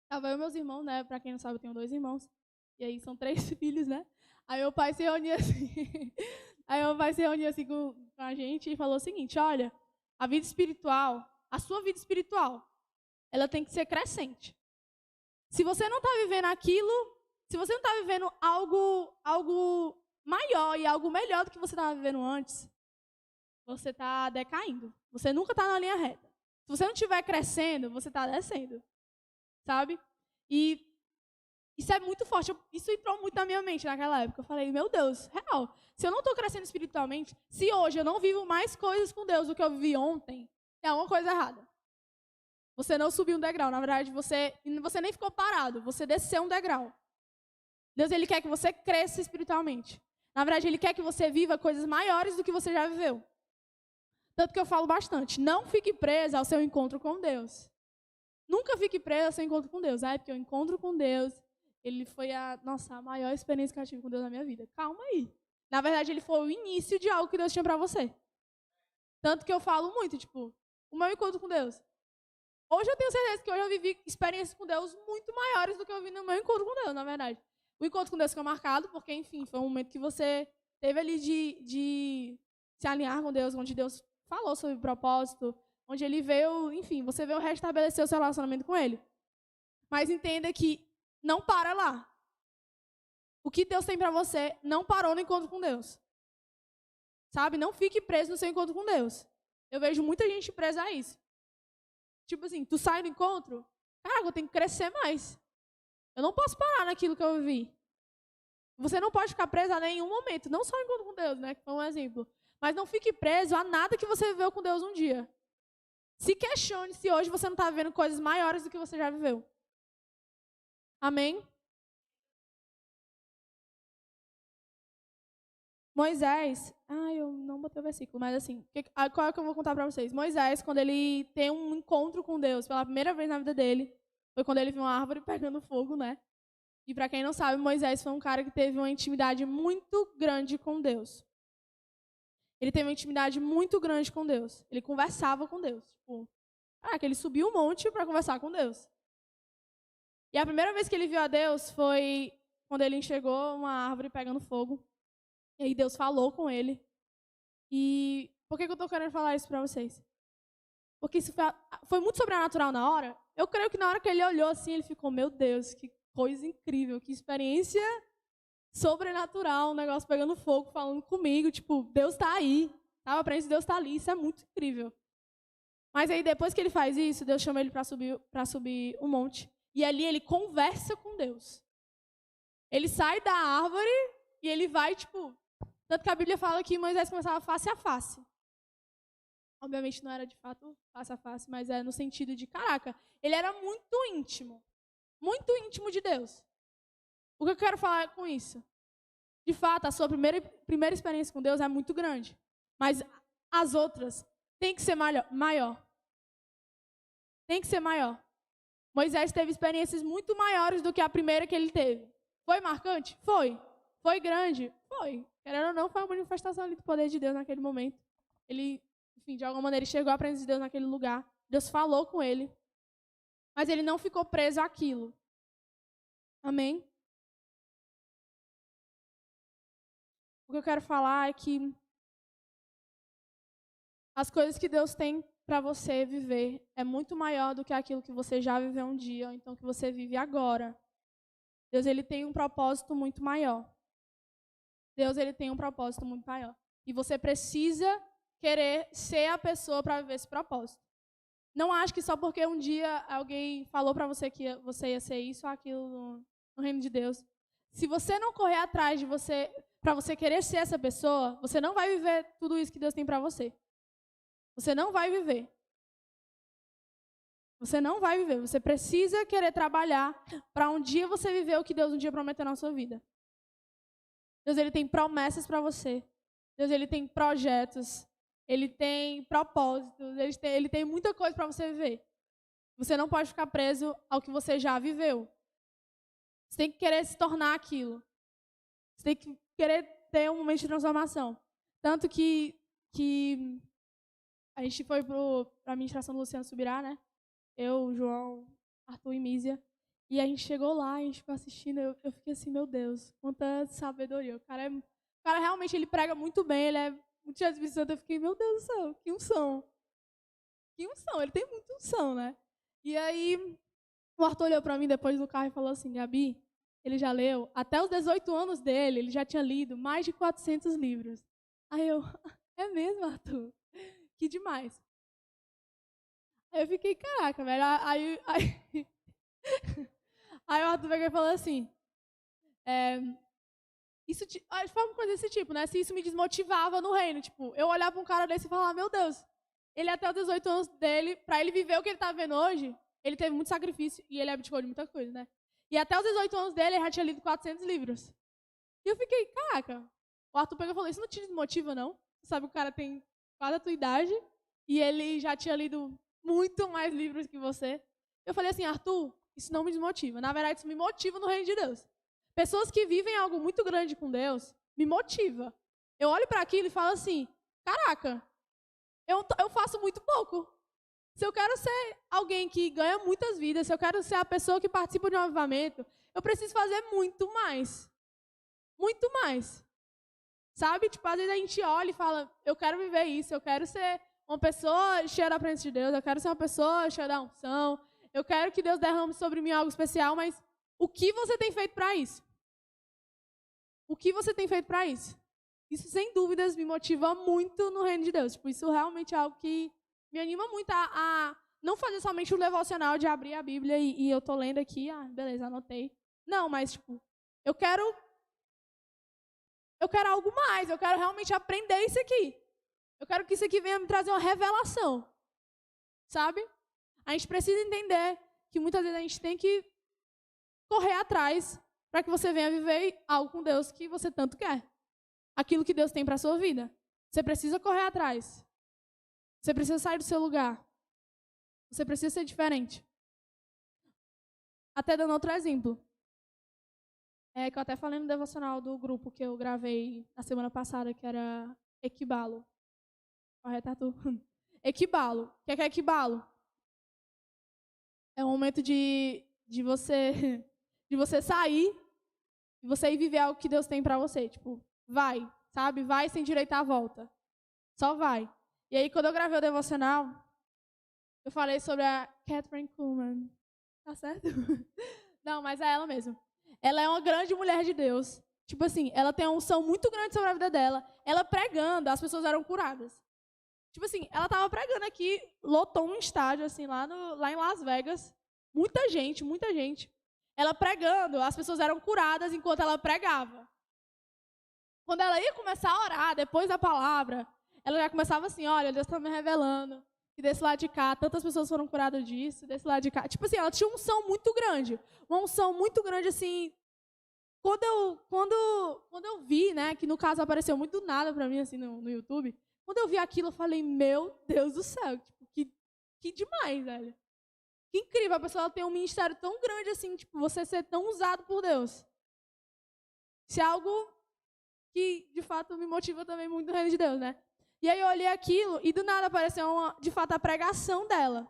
Tava eu e meus irmãos, né? Pra quem não sabe, eu tenho 2 irmãos. E aí são 3 filhos, né? Aí meu pai se reunia assim. Com a gente e falou o seguinte, olha, a sua vida espiritual, ela tem que ser crescente. Se você não está vivendo aquilo, se você não está vivendo algo maior e algo melhor do que você estava vivendo antes, você está decaindo. Você nunca está na linha reta. Se você não estiver crescendo, você está descendo. Sabe? E isso é muito forte. Isso entrou muito na minha mente naquela época. Eu falei, meu Deus, real. Se eu não estou crescendo espiritualmente, se hoje eu não vivo mais coisas com Deus do que eu vivi ontem, tem alguma coisa errada. Você não subiu um degrau. Na verdade, você nem ficou parado. Você desceu um degrau. Deus, ele quer que você cresça espiritualmente. Na verdade, ele quer que você viva coisas maiores do que você já viveu. Tanto que eu falo bastante. Não fique presa ao seu encontro com Deus. Nunca fique preso ao seu encontro com Deus. Porque o encontro com Deus, ele foi a maior experiência que eu tive com Deus na minha vida. Calma aí. Na verdade, ele foi o início de algo que Deus tinha pra você. Tanto que eu falo muito, o meu encontro com Deus. Hoje eu tenho certeza que hoje eu vivi experiências com Deus muito maiores do que eu vi no meu encontro com Deus, na verdade. O encontro com Deus ficou marcado porque, enfim, foi um momento que você teve ali de se alinhar com Deus, onde Deus falou sobre o propósito, onde ele veio, enfim, você veio restabelecer o seu relacionamento com ele. Mas entenda que não para lá. O que Deus tem para você não parou no encontro com Deus. Sabe? Não fique preso no seu encontro com Deus. Eu vejo muita gente presa a isso. Tu sai do encontro, eu tenho que crescer mais. Eu não posso parar naquilo que eu vivi. Você não pode ficar preso a nenhum momento, não só no encontro com Deus, né? Que foi um exemplo. Mas não fique preso a nada que você viveu com Deus um dia. Se questione se hoje você não está vivendo coisas maiores do que você já viveu. Amém? Moisés, eu não botei o versículo, mas assim, qual é que eu vou contar para vocês? Moisés, quando ele tem um encontro com Deus pela primeira vez na vida dele, foi quando ele viu uma árvore pegando fogo, né? E para quem não sabe, Moisés foi um cara que teve uma intimidade muito grande com Deus. Ele teve uma intimidade muito grande com Deus. Ele conversava com Deus. Ele subiu um monte para conversar com Deus. E a primeira vez que ele viu a Deus foi quando ele enxergou uma árvore pegando fogo. E aí Deus falou com ele. E por que eu estou querendo falar isso para vocês? Porque isso foi muito sobrenatural na hora. Eu creio que na hora que ele olhou assim, ele ficou, meu Deus, que coisa incrível, que experiência sobrenatural, um negócio pegando fogo, falando comigo, Deus está aí. A presença de Deus está ali, isso é muito incrível. Mas aí depois que ele faz isso, Deus chama ele para subir um monte. E ali ele conversa com Deus. Ele sai da árvore e ele vai, Tanto que a Bíblia fala que Moisés conversava face a face. Obviamente não era de fato face a face, mas é no sentido de, caraca, ele era muito íntimo de Deus. O que eu quero falar com isso? De fato, a sua primeira experiência com Deus é muito grande, mas as outras têm que ser maior. Tem que ser maior. Moisés teve experiências muito maiores do que a primeira que ele teve. Foi marcante? Foi. Foi grande? Foi. Querendo ou não, foi uma manifestação ali do poder de Deus naquele momento. Ele, enfim, de alguma maneira, ele chegou à presença de Deus naquele lugar. Deus falou com ele. Mas ele não ficou preso àquilo. Amém? O que eu quero falar é que as coisas que Deus tem para você viver é muito maior do que aquilo que você já viveu um dia, ou então que você vive agora. Deus, ele tem um propósito muito maior. Deus, ele tem um propósito muito maior. E você precisa querer ser a pessoa para viver esse propósito. Não acho que só porque um dia alguém falou para você que você ia ser isso ou aquilo no reino de Deus. Se você não correr atrás de você, para você querer ser essa pessoa, você não vai viver tudo isso que Deus tem para você. Você não vai viver. Você não vai viver. Você precisa querer trabalhar para um dia você viver o que Deus um dia prometeu na sua vida. Deus, ele tem promessas para você. Deus, ele tem projetos. Ele tem propósitos. Ele tem muita coisa para você viver. Você não pode ficar preso ao que você já viveu. Você tem que querer se tornar aquilo. Você tem que querer ter um momento de transformação. Tanto que a gente foi para a ministração do Luciano Subirá, né? Eu, João, Arthur e Mísia. E a gente chegou lá, a gente ficou assistindo. Eu fiquei assim, meu Deus, quanta sabedoria. O cara realmente, ele prega muito bem, ele é muito cheio de Espírito Santo. Eu fiquei, meu Deus do céu, que unção. Que unção, ele tem muita unção, né? E aí, o Arthur olhou para mim depois do carro e falou assim, Gabi, ele já leu, até os 18 anos dele, ele já tinha lido mais de 400 livros. Aí eu, é mesmo, Arthur? Que demais. Aí eu fiquei, caraca, velho. Aí o Arthur veio e falou assim, foi uma coisa desse tipo, né? Se isso me desmotivava no reino. Tipo, eu olhar para um cara desse e falar, meu Deus, ele até os 18 anos dele, para ele viver o que ele tá vendo hoje, ele teve muito sacrifício e ele abdicou de muita coisa, né? E até os 18 anos dele, ele já tinha lido 400 livros. E eu fiquei, caraca. O Arthur pegou e falou, isso não te desmotiva, não? Sabe, o cara tem quase a tua idade e ele já tinha lido muito mais livros que você. Eu falei assim, Arthur, isso não me desmotiva. Na verdade, isso me motiva no reino de Deus. Pessoas que vivem algo muito grande com Deus, me motiva. Eu olho para aquilo e falo assim, caraca, eu faço muito pouco. Se eu quero ser alguém que ganha muitas vidas, se eu quero ser a pessoa que participa de um avivamento, eu preciso fazer muito mais. Muito mais. Sabe? Tipo, às vezes a gente olha e fala, eu quero viver isso, eu quero ser uma pessoa cheia da presença de Deus, eu quero ser uma pessoa cheia da unção, eu quero que Deus derrame sobre mim algo especial, mas o que você tem feito para isso? O que você tem feito para isso? Isso, sem dúvidas, me motiva muito no reino de Deus. Tipo, isso realmente é algo que me anima muito a não fazer somente o devocional de abrir a Bíblia e eu tô lendo aqui, beleza, anotei. Não, mas, tipo, eu quero algo mais, eu quero realmente aprender isso aqui. Eu quero que isso aqui venha me trazer uma revelação. Sabe? A gente precisa entender que muitas vezes a gente tem que correr atrás para que você venha viver algo com Deus que você tanto quer. Aquilo que Deus tem para a sua vida. Você precisa correr atrás. Você precisa sair do seu lugar. Você precisa ser diferente. Até dando outro exemplo. Que eu até falei no devocional do grupo que eu gravei na semana passada, que era Equibalo. Correto, Arthur? Equibalo. O que é equibalo? É um momento de você sair e você ir viver algo que Deus tem para você. Tipo, vai, sabe? Vai sem direito à volta. Só vai. E aí, quando eu gravei o devocional, eu falei sobre a Catherine Kuhlman. Tá certo? Não, mas é ela mesmo. Ela é uma grande mulher de Deus. Tipo assim, ela tem uma unção muito grande sobre a vida dela. Ela pregando, as pessoas eram curadas. Tipo assim, ela estava pregando aqui, lotou um estádio, assim, lá em Las Vegas. Muita gente, muita gente. Ela pregando, as pessoas eram curadas enquanto ela pregava. quando ela ia começar a orar, depois da palavra, ela já começava assim, olha, Deus está me revelando que desse lado de cá, tantas pessoas foram curadas disso, desse lado de cá. Tipo assim, ela tinha uma unção muito grande. Uma unção muito grande, assim. Quando eu vi, né, que no caso apareceu muito do nada pra mim, assim, no YouTube, quando eu vi aquilo, eu falei, meu Deus do céu, tipo, que demais, velho. Que incrível, a pessoa ter um ministério tão grande assim, tipo, você ser tão usado por Deus. Isso é algo que, de fato, me motiva também muito no reino de Deus, né? E aí eu olhei aquilo e do nada apareceu, de fato, a pregação dela.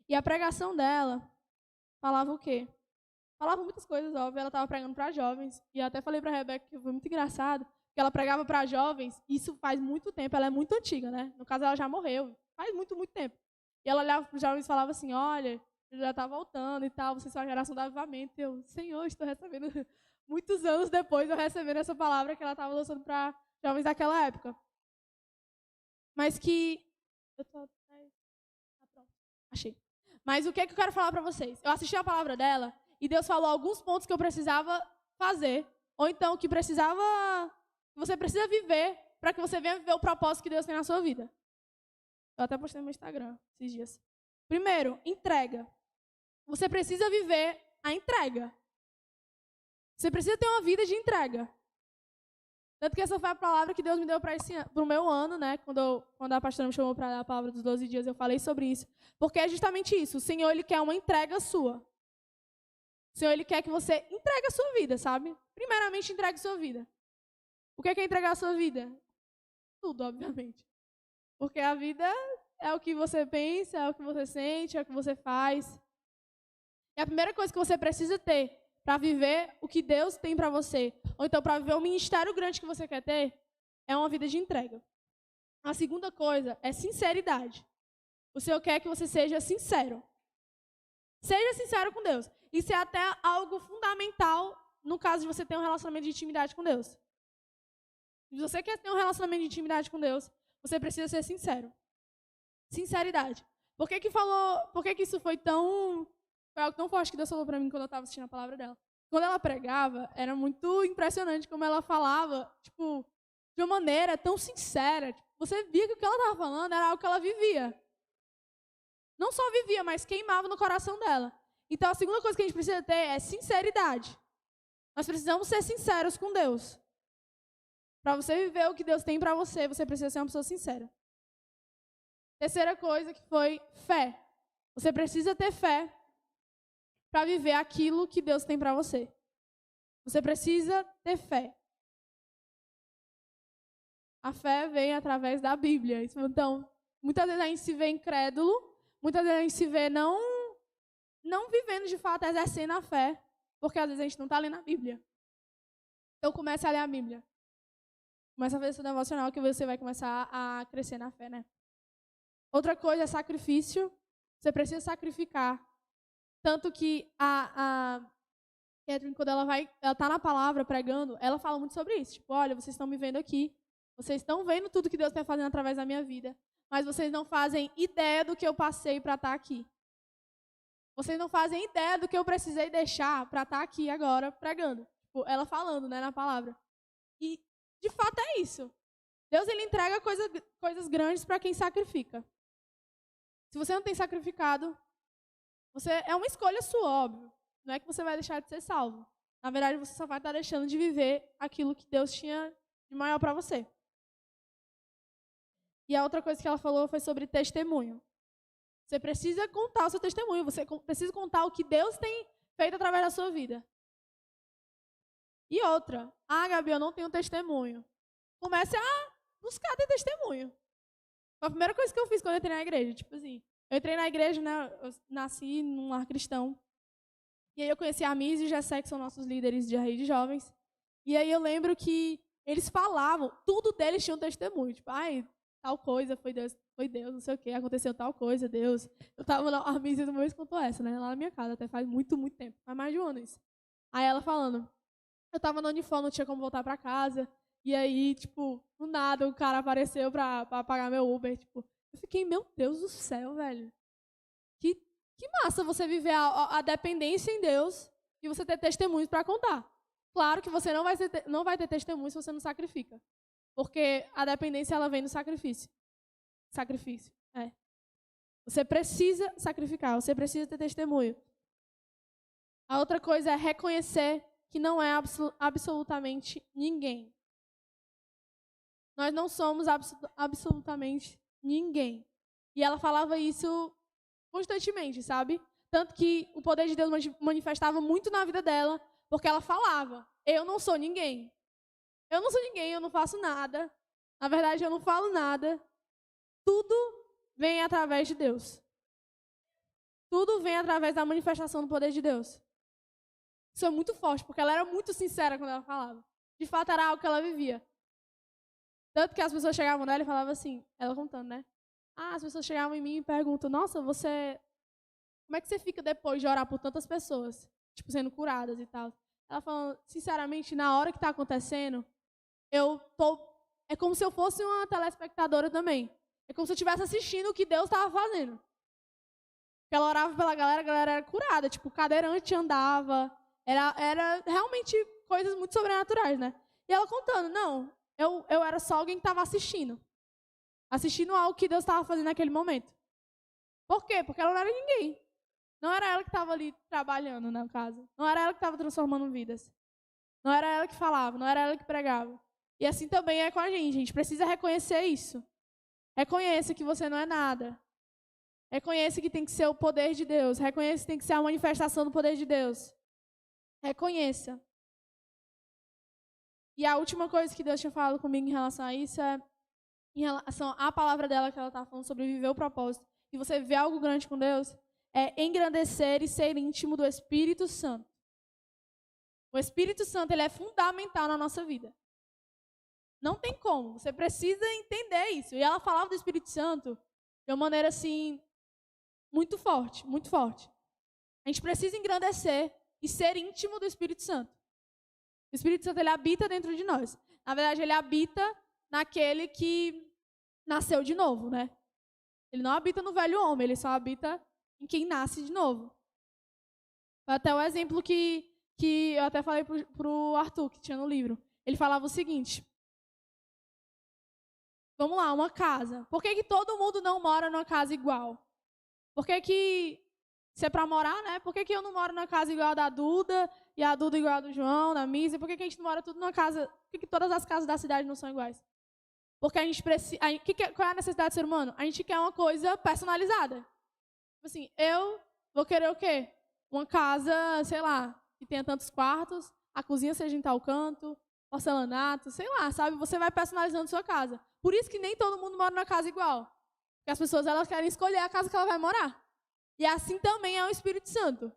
E a pregação dela falava o quê? Falava muitas coisas, óbvio. Ela estava pregando para jovens. E eu até falei para a Rebeca que foi muito engraçado, que ela pregava para jovens, isso faz muito tempo, ela é muito antiga, né? No caso, ela já morreu, faz muito, muito tempo. E ela olhava para os jovens e falava assim, olha, eu já está voltando e tal, vocês são a geração do avivamento. E eu, Senhor, estou recebendo, muitos anos depois, eu recebendo essa palavra que ela estava lançando para jovens daquela época. Mas que... Achei. Mas o que é que eu quero falar para vocês? Eu assisti a palavra dela e Deus falou alguns pontos que eu precisava fazer, ou então que você precisa viver para que você venha viver o propósito que Deus tem na sua vida. Eu até postei no meu Instagram esses dias. Primeiro, entrega. Você precisa viver a entrega. Você precisa ter uma vida de entrega. Tanto que essa foi a palavra que Deus me deu para o meu ano, né? Quando a pastora me chamou para dar a palavra dos 12 dias, eu falei sobre isso. Porque é justamente isso. O Senhor, Ele quer uma entrega sua. O Senhor, Ele quer que você entregue a sua vida, sabe? Primeiramente, entregue a sua vida. O que é entregar a sua vida? Tudo, obviamente. Porque a vida é o que você pensa, é o que você sente, é o que você faz. E a primeira coisa que você precisa ter para viver o que Deus tem para você, ou então para viver o ministério grande que você quer ter, é uma vida de entrega. A segunda coisa é sinceridade. O Senhor quer que você seja sincero. Seja sincero com Deus. Isso é até algo fundamental no caso de você ter um relacionamento de intimidade com Deus. Se você quer ter um relacionamento de intimidade com Deus, você precisa ser sincero. Sinceridade. Por que isso foi algo tão forte que Deus falou para mim quando eu estava assistindo a palavra dela? Quando ela pregava, era muito impressionante como ela falava, tipo, de uma maneira tão sincera. Tipo, você via que o que ela estava falando era algo que ela vivia. Não só vivia, mas queimava no coração dela. Então, a segunda coisa que a gente precisa ter é sinceridade. Nós precisamos ser sinceros com Deus. Para você viver o que Deus tem para você, você precisa ser uma pessoa sincera. Terceira coisa que foi fé. Você precisa ter fé para viver aquilo que Deus tem para você. Você precisa ter fé. A fé vem através da Bíblia. Então, muitas vezes a gente se vê incrédulo, muitas vezes a gente se vê não vivendo de fato, exercendo a fé, porque às vezes a gente não está lendo a Bíblia. Então comece a ler a Bíblia. Começa a fazer seu devocional que você vai começar a crescer na fé, né? Outra coisa é sacrifício. Você precisa sacrificar. Tanto que a Catherine, quando ela está na palavra pregando, ela fala muito sobre isso. Tipo, olha, vocês estão me vendo aqui, vocês estão vendo tudo que Deus está fazendo através da minha vida, mas vocês não fazem ideia do que eu passei para estar aqui. Vocês não fazem ideia do que eu precisei deixar para estar aqui agora pregando. Tipo, ela falando, né, na palavra. E, de fato, é isso. Deus, Ele entrega coisas grandes para quem sacrifica. Se você não tem sacrificado, é uma escolha sua, óbvio. Não é que você vai deixar de ser salvo. Na verdade, você só vai estar deixando de viver aquilo que Deus tinha de maior para você. E a outra coisa que ela falou foi sobre testemunho. Você precisa contar o seu testemunho. Você precisa contar o que Deus tem feito através da sua vida. E outra. Gabi, eu não tenho testemunho. Comece a buscar ter testemunho. Foi a primeira coisa que eu fiz quando eu entrei na igreja. Tipo assim, eu entrei na igreja, né? Eu nasci num lar cristão. E aí eu conheci a Miss e o Gessé, que são nossos líderes de rede de jovens. E aí eu lembro que eles falavam, tudo deles tinha um testemunho. Tipo, tal coisa foi Deus, não sei o quê, aconteceu tal coisa, Deus. Eu tava lá, a Miss uma vez contou essa, né? Lá na minha casa, até faz muito, muito tempo. Faz mais de um ano isso. Aí ela falando, eu tava no uniforme, não tinha como voltar pra casa. E aí, tipo, do nada o cara apareceu pra pagar meu Uber. Tipo, eu fiquei, meu Deus do céu, velho. Que massa você viver a dependência em Deus e você ter testemunhos pra contar. Claro que você não vai ter testemunho se você não sacrifica. Porque a dependência, ela vem do sacrifício. Sacrifício, é. Você precisa sacrificar, você precisa ter testemunho. A outra coisa é reconhecer que não é absolutamente ninguém. Nós não somos absolutamente ninguém. E ela falava isso constantemente, sabe? Tanto que o poder de Deus manifestava muito na vida dela, porque ela falava, eu não sou ninguém. Eu não sou ninguém, eu não faço nada. Na verdade, eu não falo nada. Tudo vem através de Deus. Tudo vem através da manifestação do poder de Deus. Isso é muito forte, porque ela era muito sincera quando ela falava. De fato, era algo que ela vivia. Tanto que as pessoas chegavam nela e falavam assim, ela contando, né? As pessoas chegavam em mim e perguntam, nossa, como é que você fica depois de orar por tantas pessoas? Tipo, sendo curadas e tal. Ela falou, sinceramente, na hora que está acontecendo, é como se eu fosse uma telespectadora também. É como se eu estivesse assistindo o que Deus estava fazendo. Ela orava pela galera, a galera era curada. Tipo, o cadeirante andava. Era realmente coisas muito sobrenaturais, né? E ela contando, não, eu era só alguém que estava assistindo. Assistindo algo que Deus estava fazendo naquele momento. Por quê? Porque ela não era ninguém. Não era ela que estava ali trabalhando na casa. Não era ela que estava transformando vidas. Não era ela que falava, não era ela que pregava. E assim também é com a gente. A gente precisa reconhecer isso. Reconheça que você não é nada. Reconheça que tem que ser o poder de Deus. Reconheça que tem que ser a manifestação do poder de Deus. Reconheça. E a última coisa que Deus tinha falado comigo em relação a isso é em relação à palavra dela que ela estava falando sobre viver o propósito. E você viver algo grande com Deus é engrandecer e ser íntimo do Espírito Santo. O Espírito Santo, ele é fundamental na nossa vida. Não tem como. Você precisa entender isso. E ela falava do Espírito Santo de uma maneira assim muito forte, muito forte. A gente precisa engrandecer e ser íntimo do Espírito Santo. O Espírito Santo, ele habita dentro de nós. Na verdade, ele habita naquele que nasceu de novo, né? Ele não habita no velho homem, ele só habita em quem nasce de novo. Foi até o exemplo que eu até falei pro Arthur, que tinha no livro. Ele falava o seguinte. Vamos lá, uma casa. Por que todo mundo não mora numa casa igual? Por que se é para morar, né? Por que eu não moro numa casa igual a da Duda e a Duda igual a do João, da Misa? Por que a gente não mora tudo numa casa? Por que todas as casas da cidade não são iguais? Porque a gente precisa. Qual é a necessidade do ser humano? A gente quer uma coisa personalizada. Tipo assim, eu vou querer o quê? Uma casa, sei lá, que tenha tantos quartos, a cozinha seja em tal canto, porcelanato, sei lá, sabe? Você vai personalizando sua casa. Por isso que nem todo mundo mora numa casa igual. Porque as pessoas, elas querem escolher a casa que ela vai morar. E assim também é o Espírito Santo.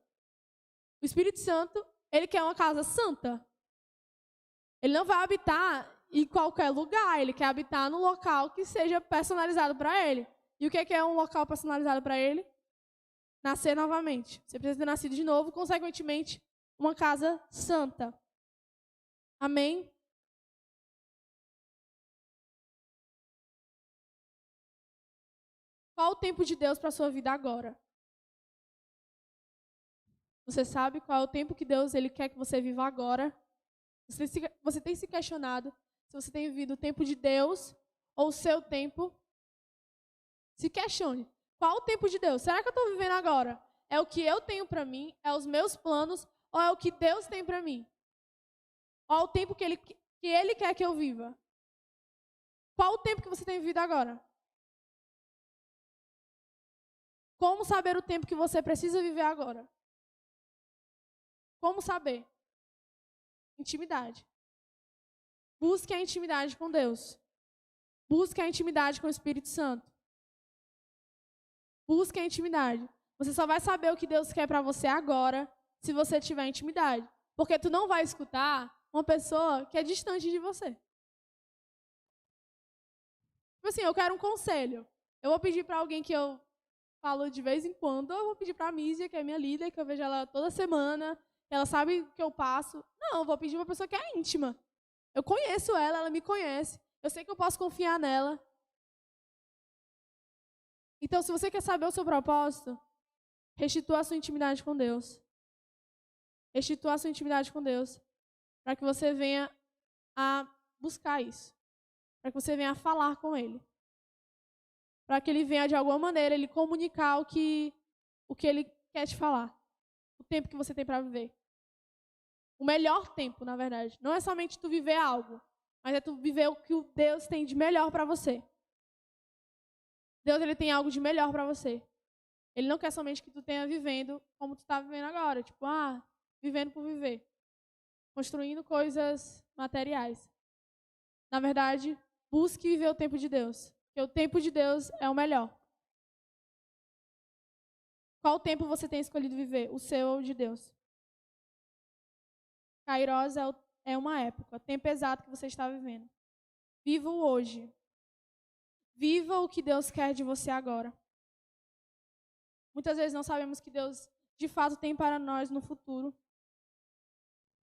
O Espírito Santo, ele quer uma casa santa. Ele não vai habitar em qualquer lugar. Ele quer habitar num local que seja personalizado para ele. E o que é um local personalizado para ele? Nascer novamente. Você precisa ter nascido de novo, consequentemente, uma casa santa. Amém? Qual o tempo de Deus para a sua vida agora? Você sabe qual é o tempo que Deus ele quer que você viva agora? Você tem se questionado se você tem vivido o tempo de Deus ou o seu tempo? Se questione. Qual o tempo de Deus? Será que eu estou vivendo agora? É o que eu tenho para mim? É os meus planos? Ou é o que Deus tem para mim? Qual o tempo que ele quer que eu viva? Qual o tempo que você tem vivido agora? Como saber o tempo que você precisa viver agora? Como saber? Intimidade. Busque a intimidade com Deus. Busque a intimidade com o Espírito Santo. Busque a intimidade. Você só vai saber o que Deus quer para você agora se você tiver intimidade. Porque tu não vai escutar uma pessoa que é distante de você. Tipo assim, eu quero um conselho. Eu vou pedir para alguém que eu falo de vez em quando, ou eu vou pedir para a Mísia, que é minha líder, que eu vejo ela toda semana, ela sabe o que eu passo. Não, eu vou pedir para uma pessoa que é íntima. Eu conheço ela, ela me conhece. Eu sei que eu posso confiar nela. Então, se você quer saber o seu propósito, restitua a sua intimidade com Deus. Restitua a sua intimidade com Deus. para que você venha a buscar isso, para que você venha a falar com Ele, para que Ele venha, de alguma maneira, Ele comunicar o que Ele quer te falar, o tempo que você tem para viver. O melhor tempo, na verdade. Não é somente tu viver algo, mas é tu viver o que o Deus tem de melhor para você. Deus, Ele tem algo de melhor para você. Ele não quer somente que tu tenha vivendo como tu está vivendo agora. Tipo, vivendo por viver. Construindo coisas materiais. Na verdade, busque viver o tempo de Deus. Porque o tempo de Deus é o melhor. Qual tempo você tem escolhido viver? O seu ou o de Deus? Kairos é uma época, tempo exato que você está vivendo. Viva o hoje. Viva o que Deus quer de você agora. Muitas vezes não sabemos que Deus, de fato, tem para nós no futuro.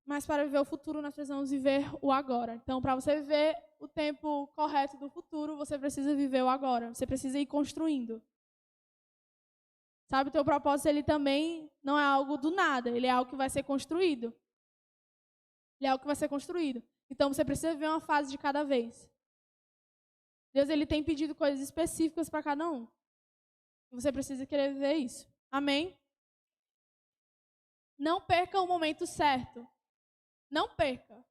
Mas para viver o futuro, nós precisamos viver o agora. Então, para você viver o tempo correto do futuro, você precisa viver o agora. Você precisa ir construindo. Sabe, o teu propósito, ele também não é algo do nada. Ele é algo que vai ser construído. Ele é algo que vai ser construído. Então, você precisa viver uma fase de cada vez. Deus, Ele tem pedido coisas específicas para cada um. Você precisa querer viver isso. Amém? Não perca o momento certo. Não perca.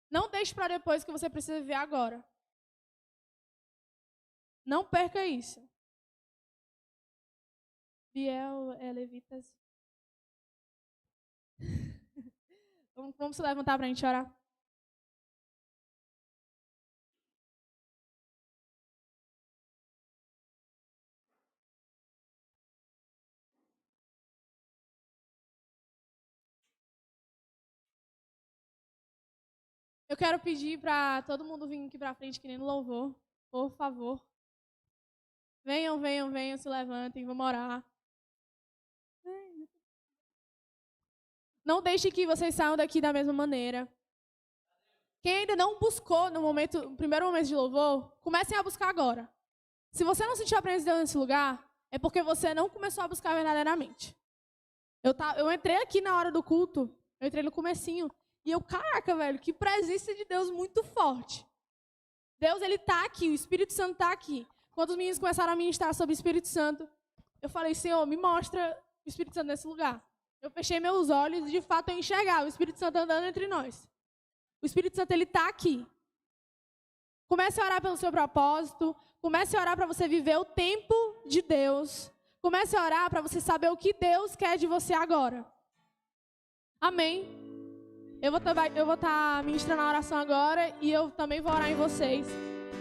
Não deixe para depois que você precisa viver agora. Não perca isso. Biel, Levitas. Vamos se levantar para a gente orar. Eu quero pedir para todo mundo vir aqui para frente, que nem no louvor. Por favor. Venham, se levantem, vamos orar. Não deixe que vocês saiam daqui da mesma maneira. Quem ainda não buscou no primeiro momento de louvor, comecem a buscar agora. Se você não sentiu a presença de Deus nesse lugar, é porque você não começou a buscar verdadeiramente. Eu entrei aqui na hora do culto, eu entrei no comecinho, e caraca, velho, que presença de Deus muito forte. Deus, Ele tá aqui, o Espírito Santo tá aqui. Quando os meninos começaram a ministrar sobre o Espírito Santo, eu falei, Senhor, me mostra o Espírito Santo nesse lugar. Eu fechei meus olhos e, de fato, eu enxergava o Espírito Santo andando entre nós. O Espírito Santo, ele está aqui. Comece a orar pelo seu propósito. Comece a orar para você viver o tempo de Deus. Comece a orar para você saber o que Deus quer de você agora. Amém? Eu vou estar ministrando a oração agora e eu também vou orar em vocês.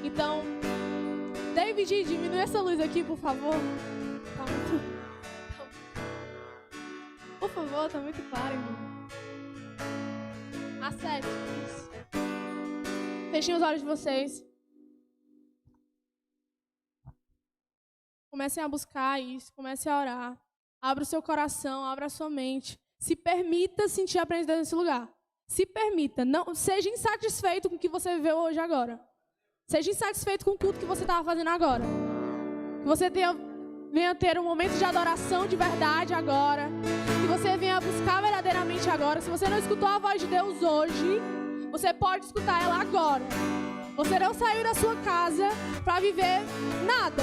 Então, David, diminui essa luz aqui, por favor. Tá muito... Por favor, tá muito claro, irmão. A 7, isso. Fechem os olhos de vocês. Comecem a buscar isso, comecem a orar. Abra o seu coração, abra a sua mente. Se permita sentir a presença nesse lugar. Se permita. Não, seja insatisfeito com o que você viveu hoje agora. Seja insatisfeito com o culto que você estava fazendo agora. Que você venha ter um momento de adoração de verdade agora. Que você venha buscar verdadeiramente agora. Se você não escutou a voz de Deus hoje, você pode escutar ela agora. Você não saiu da sua casa para viver nada.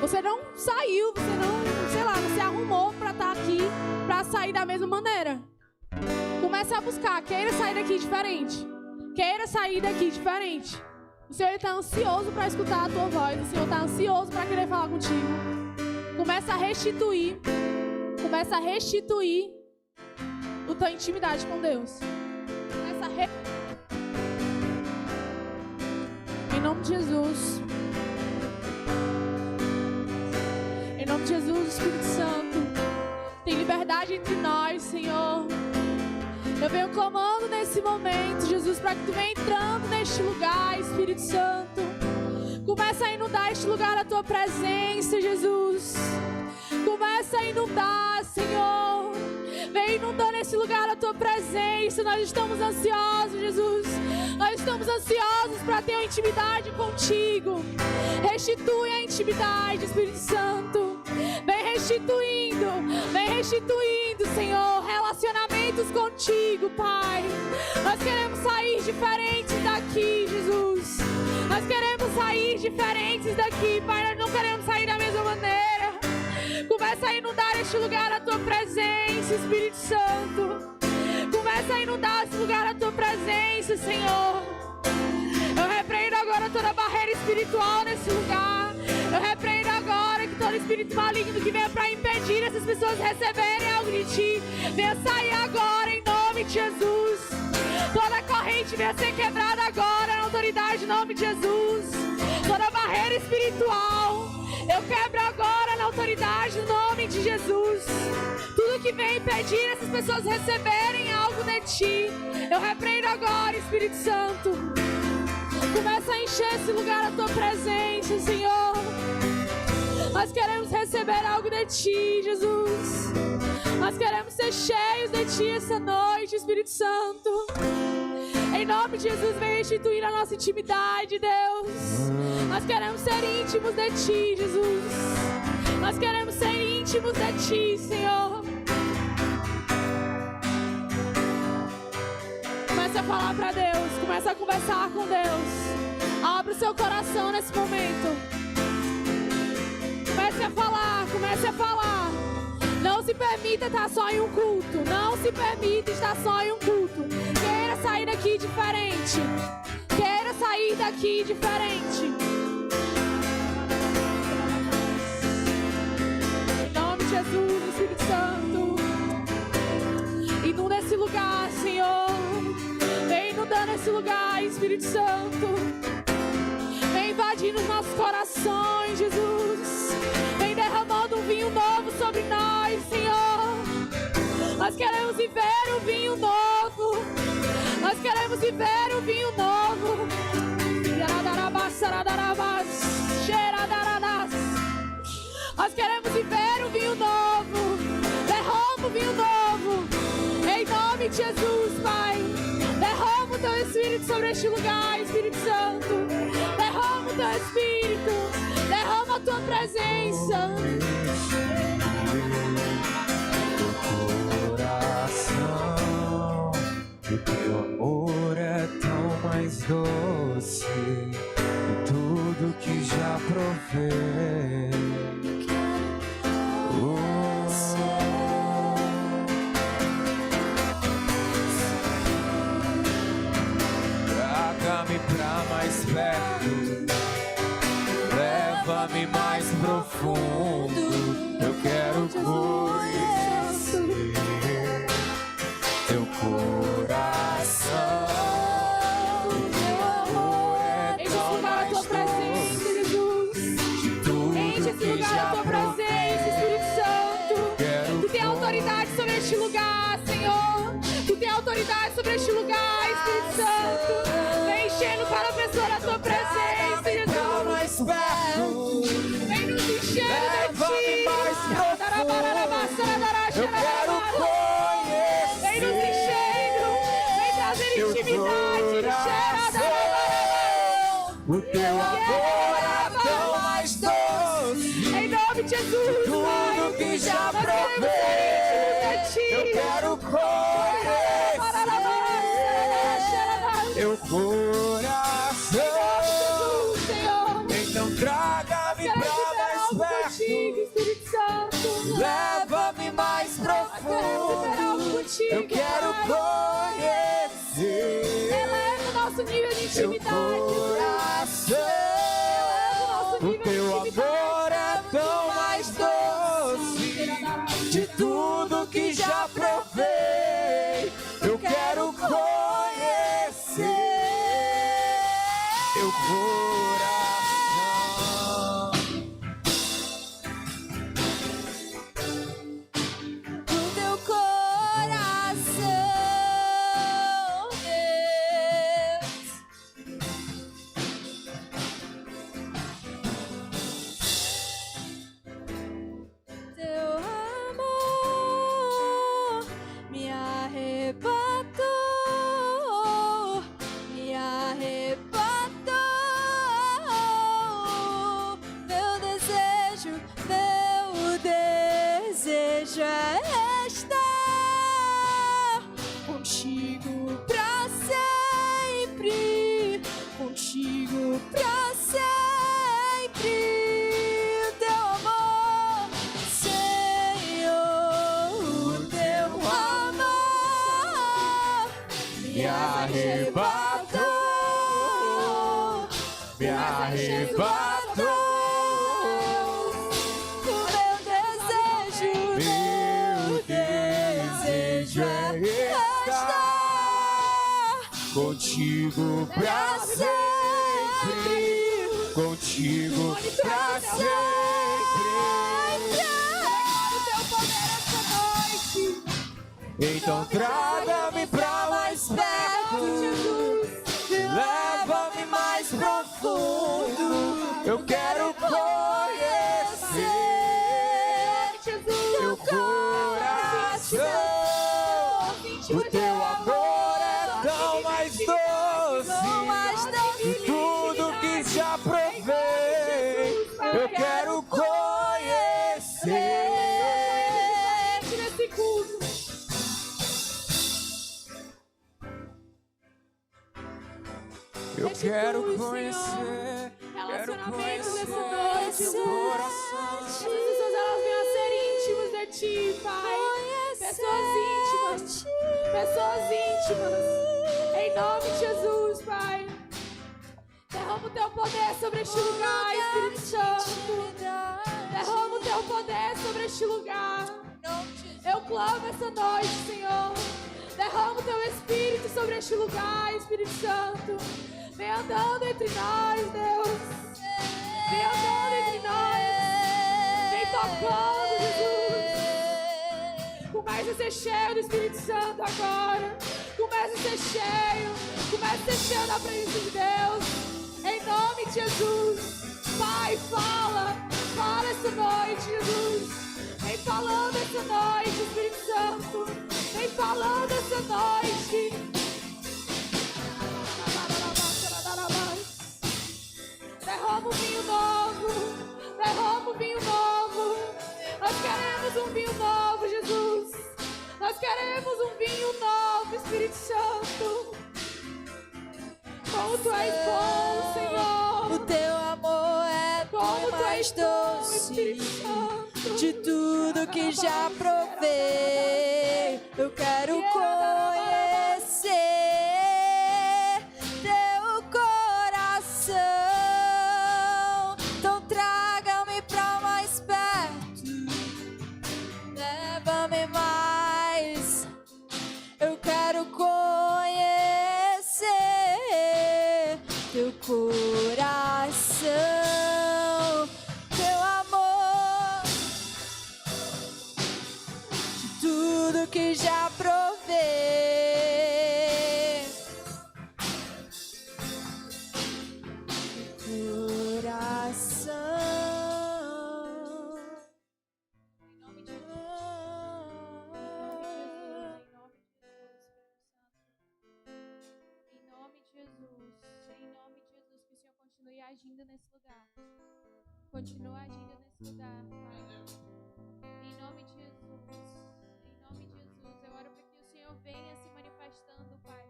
Você não saiu, você não, sei lá, não se arrumou para estar aqui, para sair da mesma maneira. Comece a buscar, queira sair daqui diferente. Queira sair daqui diferente. O Senhor está ansioso para escutar a tua voz. O Senhor está ansioso para querer falar contigo. Começa a restituir. Começa a restituir a tua intimidade com Deus. Começa Em nome de Jesus. Em nome de Jesus, Espírito Santo. Tem liberdade entre nós, Senhor. Eu venho clamando nesse momento, Jesus, para que tu venha entrando neste lugar, Espírito Santo. Começa a inundar este lugar da tua presença, Jesus. Começa a inundar, Senhor. Vem inundando esse lugar da tua presença. Nós estamos ansiosos, Jesus. Nós estamos ansiosos para ter uma intimidade contigo. Restitui a intimidade, Espírito Santo. Vem restituindo, Senhor, relacionamentos contigo, Pai. Nós queremos sair diferentes daqui, Jesus. Nós queremos sair diferentes daqui, Pai. Nós não queremos sair da mesma maneira. Começa a inundar este lugar a tua presença, Espírito Santo. Começa a inundar esse lugar a tua presença, Senhor. Eu repreendo agora toda barreira espiritual nesse lugar. Eu repreendo agora que todo espírito maligno que venha para impedir essas pessoas receberem algo de ti, venha sair agora em nome de Jesus. Toda corrente venha ser quebrada agora na autoridade em nome de Jesus. Toda barreira espiritual eu quebro agora na autoridade no nome de Jesus. Tudo que vem impedir essas pessoas receberem algo de ti, eu repreendo agora, Espírito Santo. Começa a encher esse lugar a tua presença, Senhor. Nós queremos receber algo de ti, Jesus. Nós queremos ser cheios de ti essa noite, Espírito Santo. Em nome de Jesus, vem restituir a nossa intimidade, Deus. Nós queremos ser íntimos de ti, Jesus. Nós queremos ser íntimos de ti, Senhor. Comece a falar para Deus. Comece a conversar com Deus. Abra o seu coração nesse momento. Comece a falar, comece a falar. Não se permita estar só em um culto. Não se permita estar só em um culto. Queira sair daqui diferente. Queira sair daqui diferente. Em nome de Jesus, Espírito Santo. Inunda esse lugar, Senhor. Vem inundando esse lugar, Espírito Santo. Vem invadindo os nossos corações, Jesus. Vem derramando um vinho novo sobre nós, Senhor. Nós queremos viver o vinho novo. Nós queremos viver o vinho novo. Nós queremos viver o vinho novo. Derrama o vinho novo. Em nome de Jesus, Pai. Derrama o teu Espírito sobre este lugar, Espírito Santo. Derrama o teu Espírito. Derrama a tua presença. O teu amor é tão mais doce que tudo que já provei. Traga-me pra mais perto, leva-me mais profundo. Eu quero conhecer teu coração. Teu amor é tão mais doce de tudo que já provei. Espírito Santo. Tu tem autoridade sobre este lugar, Senhor. Tu tem autoridade sobre este lugar, Espírito Santo. Vem enchendo cada pessoa da tua presença, Jesus. Vem nos enchendo de ti. Eu quero conhecer. Vem nos enchendo. Vem trazer intimidade. O teu amor é tão mais doce. Em nome de Jesus, Tudo que já provei. Eu quero conhecer teu coração. Então traga-me pra mais perto. Leva-me mais profundo. Eu quero conhecer. Eleva o nosso nível de intimidade. O teu amor é tão mais doce de tudo que já provei. Eu quero conhecer teu coração. O teu coração, Deus. Teu amor me arrebatou, me arrebatou. Meu desejo é estar me arrebatou, me arrebatou. Meu desejo é estar contigo pra sempre, contigo pra sempre. Então traga-me pra mais perto, leva-me mais profundo. Eu quero conhecer teu coração. O teu amor é tão mais doce que tudo que já provei. Eu quero conhecer. Eu quero conhecer, quero conhecer teu coração. Essas pessoas, elas venham a ser íntimas de ti, Pai. Pessoas íntimas. Em nome de Jesus, Pai. Derrama o teu poder sobre este lugar, Espírito Santo. Derrama o teu poder sobre este lugar. Eu clamo essa noite, Senhor. Derrama o teu Espírito sobre este lugar, Espírito Santo. Vem andando entre nós, Deus. Vem andando entre nós. Vem tocando, Jesus. Comece a ser cheio do Espírito Santo agora. Comece a ser cheio. Comece a ser cheio da presença de Deus. Em nome de Jesus. Pai, fala. Fala essa noite, Jesus. Vem falando essa noite, Espírito Santo. Vem falando essa noite. Derrama um vinho novo. Derrama um vinho novo. Nós queremos um vinho novo, Jesus. Nós queremos um vinho novo, Espírito Santo. Como tu és bom, Senhor. O teu amor é Como tu mais és bom, doce Espírito Santo. de tudo que já provei. Eu quero conhecer teu coração. Então traga-me pra mais perto, leva-me mais. Eu quero conhecer teu coração, teu amor, de tudo que já provei. Coração. Em nome de Jesus. Em nome de Jesus, que o Senhor continue agindo nesse lugar. Continua agindo nesse lugar, Pai. Em nome de Jesus, eu oro para que o Senhor venha se manifestando, Pai,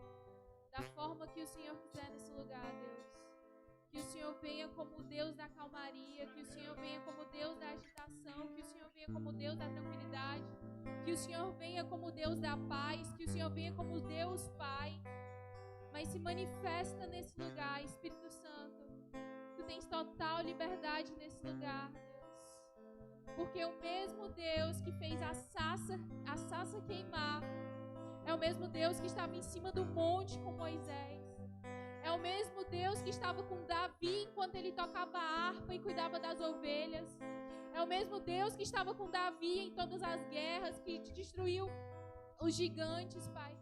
da forma que o Senhor quiser nesse lugar, Deus. Que o Senhor venha como o Deus da calmaria, que o Senhor venha como o Deus da agitação, que o Senhor venha como o Deus da tranquilidade, que o Senhor venha como o Deus da paz, que o Senhor venha como o Deus Pai. Mas se manifesta nesse lugar, Espírito Santo. Tu tens total liberdade nesse lugar, Deus. Porque o mesmo Deus que fez a sarça queimar é o mesmo Deus que estava em cima do monte com Moisés. É o mesmo Deus que estava com Davi enquanto ele tocava a harpa e cuidava das ovelhas. É o mesmo Deus que estava com Davi em todas as guerras, que destruiu os gigantes, Pai.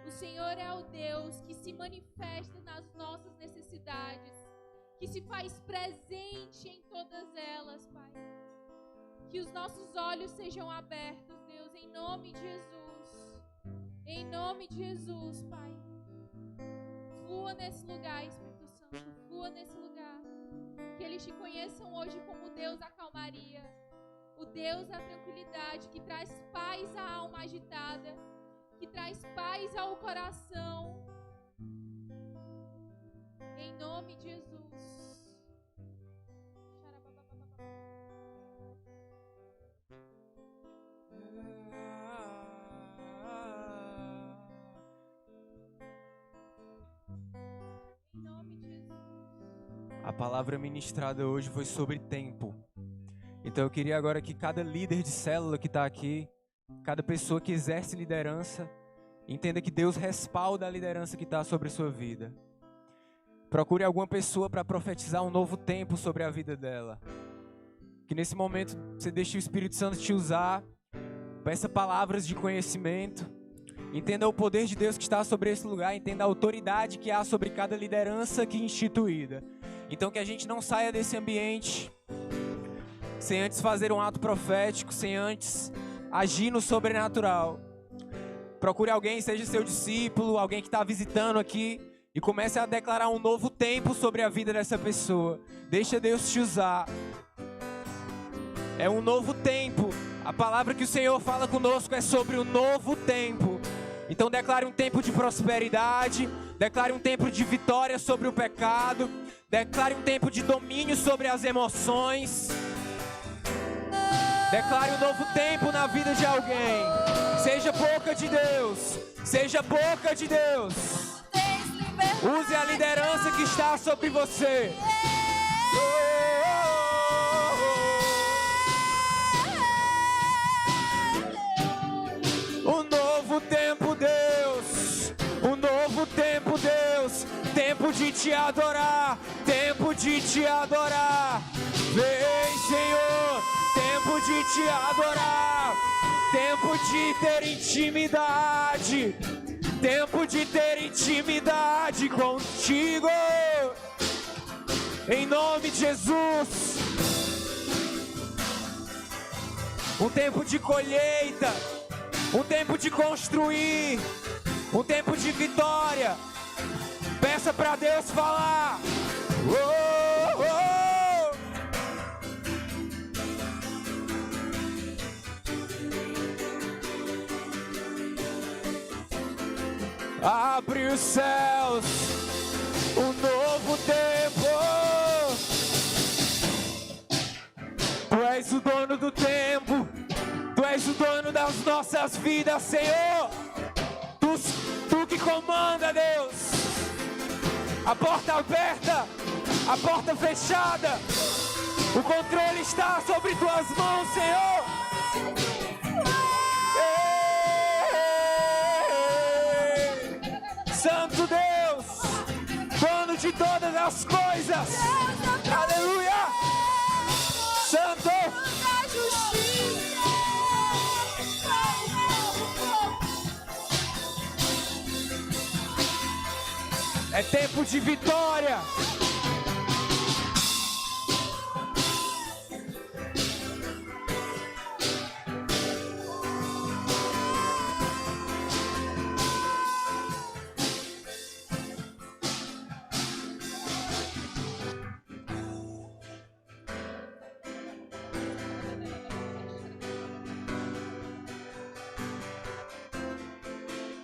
O Senhor é o Deus que se manifesta nas nossas necessidades, que se faz presente em todas elas, Pai. Que os nossos olhos sejam abertos, Deus, em nome de Jesus. Em nome de Jesus, Pai. Flua nesse lugar, Espírito Santo, flua nesse lugar. Que eles te conheçam hoje como o Deus da calmaria, o Deus da tranquilidade, que traz paz à alma agitada, que traz paz ao coração. Em nome de Jesus. A palavra ministrada hoje foi sobre tempo. Então eu queria agora que cada líder de célula que está aqui, cada pessoa que exerce liderança, entenda que Deus respalda a liderança que está sobre a sua vida. Procure alguma pessoa para profetizar um novo tempo sobre a vida dela. Que nesse momento você deixe o Espírito Santo te usar. Peça palavras de conhecimento. Entenda o poder de Deus que está sobre esse lugar. Entenda a autoridade que há sobre cada liderança aqui instituída. Então que a gente não saia desse ambiente sem antes fazer um ato profético, sem antes agir no sobrenatural. Procure alguém, seja seu discípulo, alguém que está visitando aqui, e comece a declarar um novo tempo sobre a vida dessa pessoa. Deixa Deus te usar. É um novo tempo. A palavra que o Senhor fala conosco é sobre o novo tempo. Então declare um tempo de prosperidade, declare um tempo de vitória sobre o pecado, declare um tempo de domínio sobre as emoções. Declare um novo tempo na vida de alguém. Seja boca de Deus. Seja boca de Deus. Use a liderança que está sobre você. Um novo tempo, Deus. Um novo tempo, Deus. Tempo de te adorar. Tempo de te adorar. Vem, Senhor. Tempo de te adorar. Tempo de ter intimidade. Tempo de ter intimidade contigo. Em nome de Jesus. Um tempo de colheita. Um tempo de construir. Um tempo de vitória. Peça para Deus falar. Oh, oh. Abre os céus, um novo tempo. Tu és o dono do tempo. Tu és o dono das nossas vidas, Senhor. Tu que comanda, Deus. A porta aberta, a porta fechada. O controle está sobre tuas mãos, Senhor. Santo Deus, dono de todas as coisas. Aleluia. Santo. É tempo de vitória.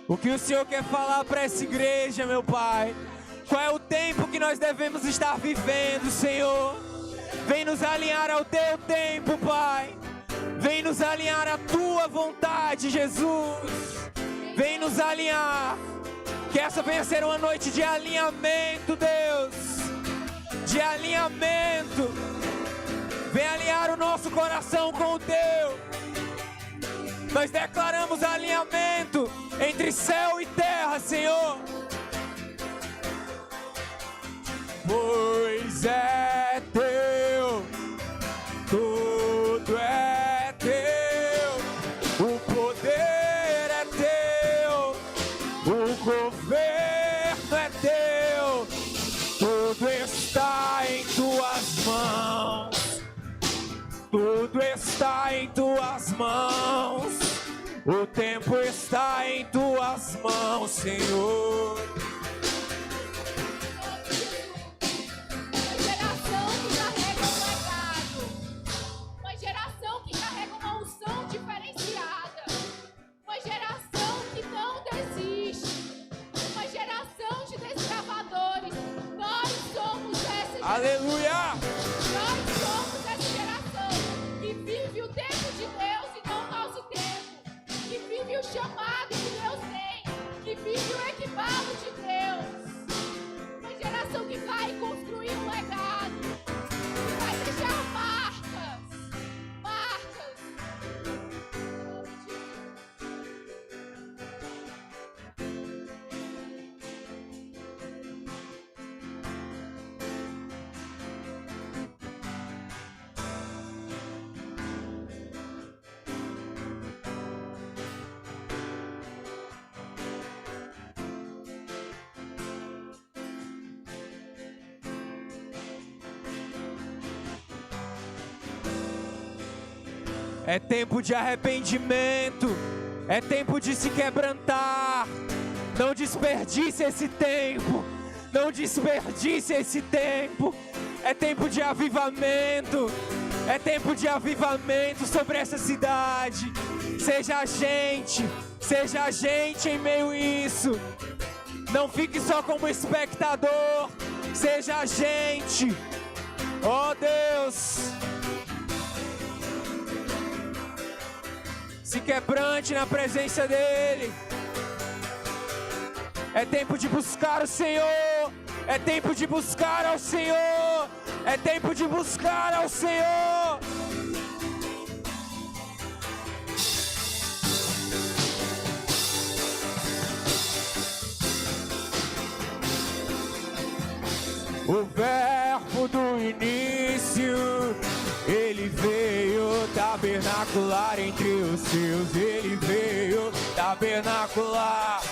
O que o Senhor quer falar para essa igreja, meu Pai? Qual é o tempo que nós devemos estar vivendo, Senhor? Vem nos alinhar ao Teu tempo, Pai. Vem nos alinhar à Tua vontade, Jesus. Vem nos alinhar. Que essa venha ser uma noite de alinhamento, Deus. De alinhamento. Vem alinhar o nosso coração com o Teu. Nós declaramos alinhamento entre céu e terra, Senhor. Pois é Teu, tudo é Teu, o poder é Teu, o governo é Teu, tudo está em Tuas mãos, tudo está em Tuas mãos. O tempo está em Tuas mãos, Senhor. Uma geração que carrega um legado. Uma geração que carrega uma unção diferenciada. Uma geração que não desiste. Uma geração de desbravadores. Nós somos essa geração. Aleluia! Nós somos essa geração que vive o tempo de Deus e não o nosso tempo. Que vive o chamado que Deus tem, que vive o equipado de Deus. Uma geração que vai construir um legado. É tempo de arrependimento. É tempo de se quebrantar. Não desperdice esse tempo. Não desperdice esse tempo. É tempo de avivamento. É tempo de avivamento sobre essa cidade. Seja a gente em meio a isso. Não fique só como espectador. Seja a gente. Oh Deus. Se quebrante na presença dEle. É tempo de buscar o Senhor. É tempo de buscar ao Senhor. É tempo de buscar ao Senhor. O verbo do início, ele veio tabernacular entre os seus. Ele veio tabernacular.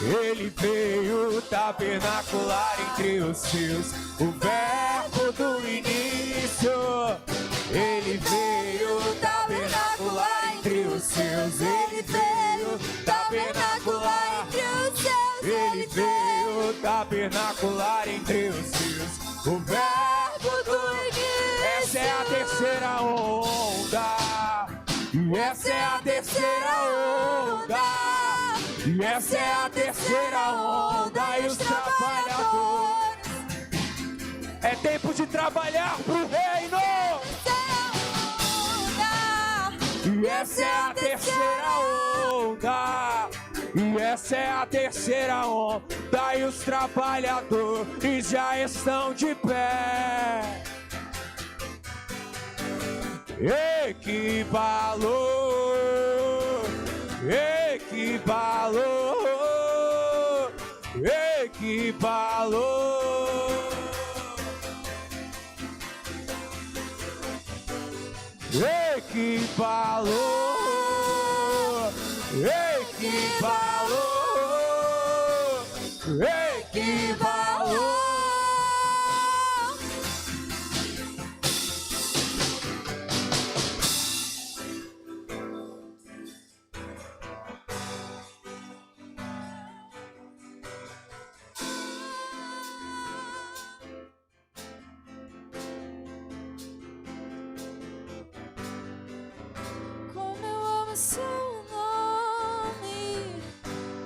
Ele veio tabernacular entre os seus. O verbo do início, ele veio tabernacular entre os seus. Ele veio tabernacular entre os seus. Ele veio tabernacular entre os seus. O verbo do início. Essa é a terceira onda. E essa é a terceira onda. E essa é a terceira onda. E os trabalhadores. É tempo de trabalhar pro reino. E essa é a terceira onda. E essa é a terceira onda. E os trabalhadores já estão de pé. Que valor, que valor, que valor, que valor, que valor, que valor. Como eu amo seu nome,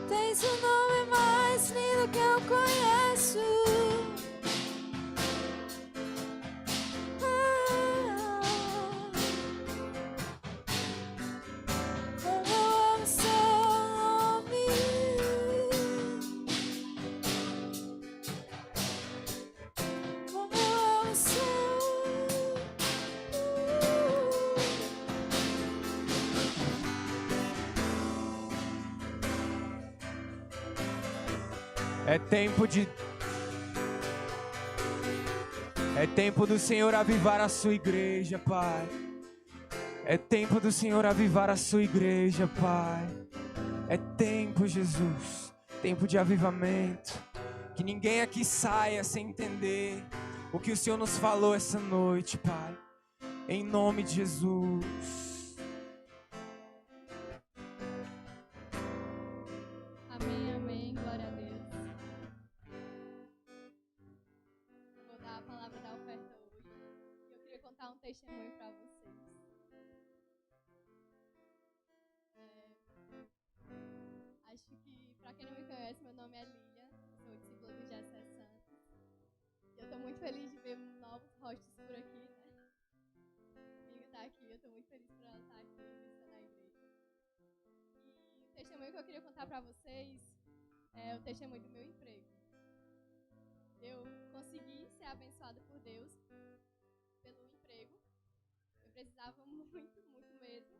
tens o nome mais lindo que eu conheço. Como eu amo seu nome, como eu amo seu É tempo do Senhor avivar a sua igreja, Pai. É tempo do Senhor avivar a sua igreja, Pai. É tempo, Jesus. Tempo de avivamento. Que ninguém aqui saia sem entender o que o Senhor nos falou essa noite, Pai. Em nome de Jesus. Amém, amém. Glória a Deus. Vou dar a palavra da oferta hoje. Eu queria contar um testemunho para vocês. Acho que, para quem não me conhece, meu nome é Lília. Eu sou discípula do Gessé Santos. Eu estou muito feliz de ver novos rostos por aqui, né? Amiga está aqui, eu estou muito feliz por ela estar aqui, visitando a igreja. E o testemunho que eu queria contar para vocês é o testemunho do meu emprego. Eu consegui ser abençoada por Deus pelo emprego. Eu precisava muito, muito mesmo.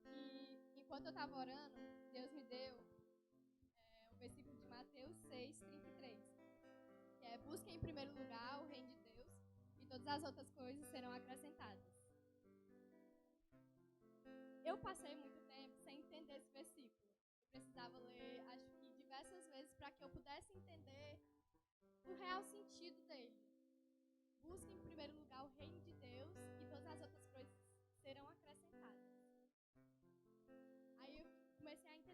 E enquanto eu estava orando, Deus me deu o versículo de Mateus 6:33, que é: busquem em primeiro lugar o reino de Deus e todas as outras coisas serão acrescentadas. Eu passei muito tempo sem entender esse versículo. Eu precisava ler, acho que diversas vezes, para que eu pudesse entender o real sentido dele. Busquem em primeiro lugar o reino de Deus e todas as outras coisas serão acrescentadas.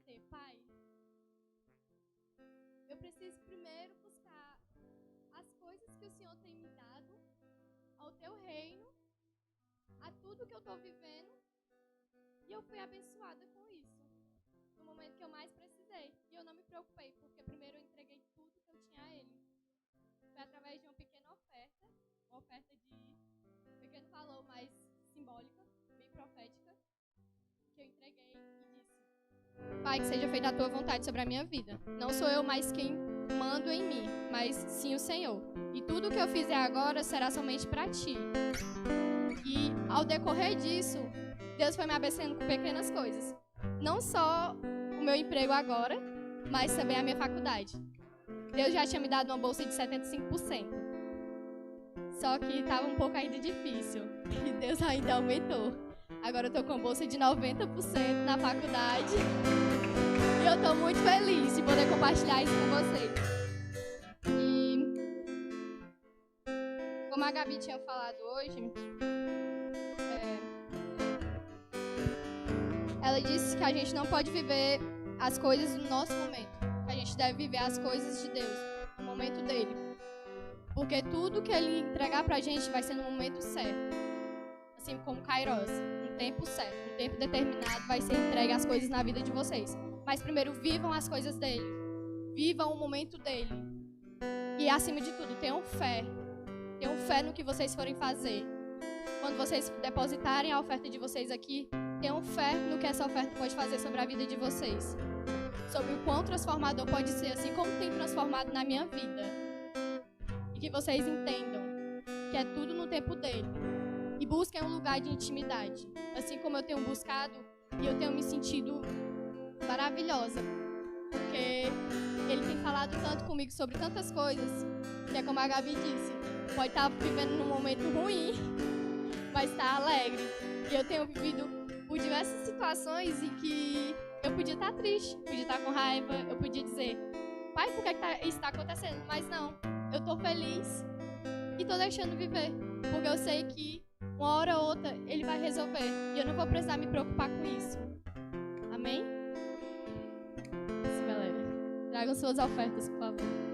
ter. Pai, eu preciso primeiro buscar as coisas que o Senhor tem me dado, ao teu reino, a tudo que eu estou vivendo, e eu fui abençoada com isso, no momento que eu mais precisei. E eu não me preocupei, porque primeiro eu entreguei tudo que eu tinha a Ele. Foi através de uma pequena oferta, uma oferta de pequeno valor, mas simbólica, bem profética, que eu entreguei e disse: Pai, que seja feita a tua vontade sobre a minha vida. Não sou eu mais quem mando em mim, mas sim o Senhor. E tudo que eu fizer agora será somente para ti. E ao decorrer disso, Deus foi me abençoando com pequenas coisas. Não só o meu emprego agora, mas também a minha faculdade. Deus já tinha me dado uma bolsa de 75%. Só que estava um pouco ainda difícil. E Deus ainda aumentou. Agora eu estou com uma bolsa de 90% na faculdade. E eu estou muito feliz de poder compartilhar isso com vocês. E como a Gabi tinha falado hoje, ela disse que a gente não pode viver as coisas no nosso momento. Que a gente deve viver as coisas de Deus, no momento dele. Porque tudo que ele entregar pra gente vai ser no momento certo. Assim como Kairos, no tempo certo, no tempo determinado vai ser entregue as coisas na vida de vocês. Mas primeiro vivam as coisas dele. Vivam o momento dele. E acima de tudo, tenham fé. Tenham fé no que vocês forem fazer. Quando vocês depositarem a oferta de vocês aqui, tenham fé no que essa oferta pode fazer sobre a vida de vocês. Sobre o quão transformador pode ser, assim como tem transformado na minha vida. E que vocês entendam que é tudo no tempo dele. E busquem um lugar de intimidade. Assim como eu tenho buscado e eu tenho me sentido maravilhosa. Porque ele tem falado tanto comigo sobre tantas coisas. Que é como a Gabi disse. Pode estar vivendo num momento ruim, mas está alegre. E eu tenho vivido por diversas situações em que eu podia estar triste, podia estar com raiva, eu podia dizer: Pai, por que isso está acontecendo? Mas não, eu estou feliz e estou deixando viver. Porque eu sei que uma hora ou outra ele vai resolver. E eu não vou precisar me preocupar com isso. Amém? Isso, galera. Tragam suas ofertas, por favor.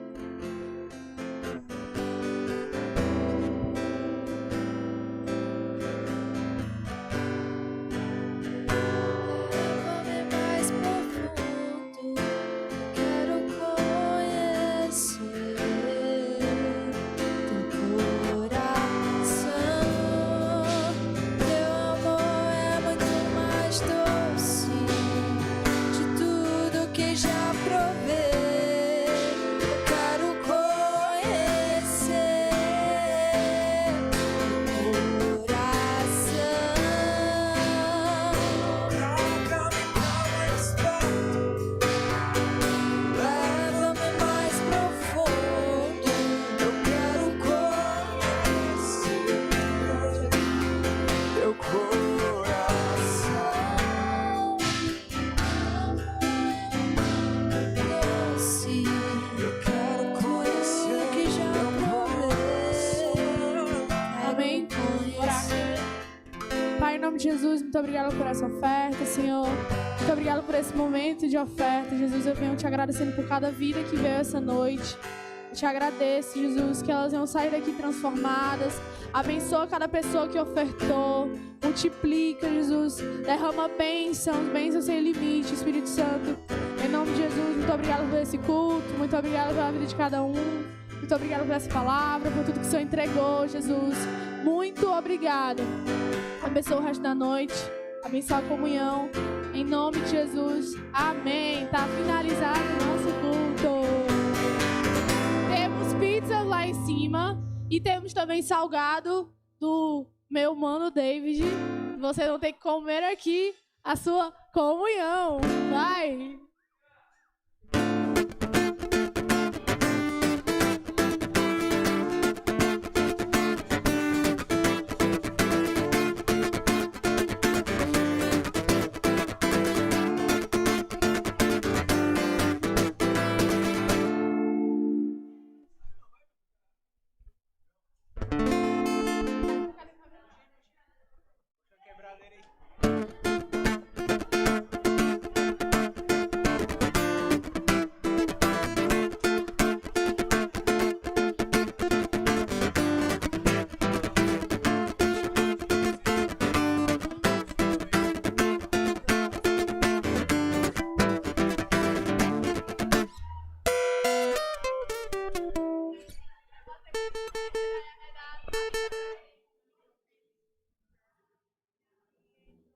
Jesus, muito obrigada por essa oferta, Senhor. Muito obrigada por esse momento de oferta. Jesus, eu venho te agradecendo por cada vida que veio essa noite. Eu te agradeço, Jesus, que elas venham sair daqui transformadas. Abençoa cada pessoa que ofertou. Multiplica, Jesus. Derrama bênçãos sem limite, Espírito Santo. Em nome de Jesus, muito obrigada por esse culto. Muito obrigada pela vida de cada um. Muito obrigada por essa palavra, por tudo que o Senhor entregou, Jesus. Muito obrigada. Abençoa o resto da noite. Abençoa a comunhão. Em nome de Jesus. Amém. Tá finalizado o nosso culto. Temos pizzas lá em cima. E temos também salgado do meu mano David. Você não tem que comer aqui a sua comunhão. Vai!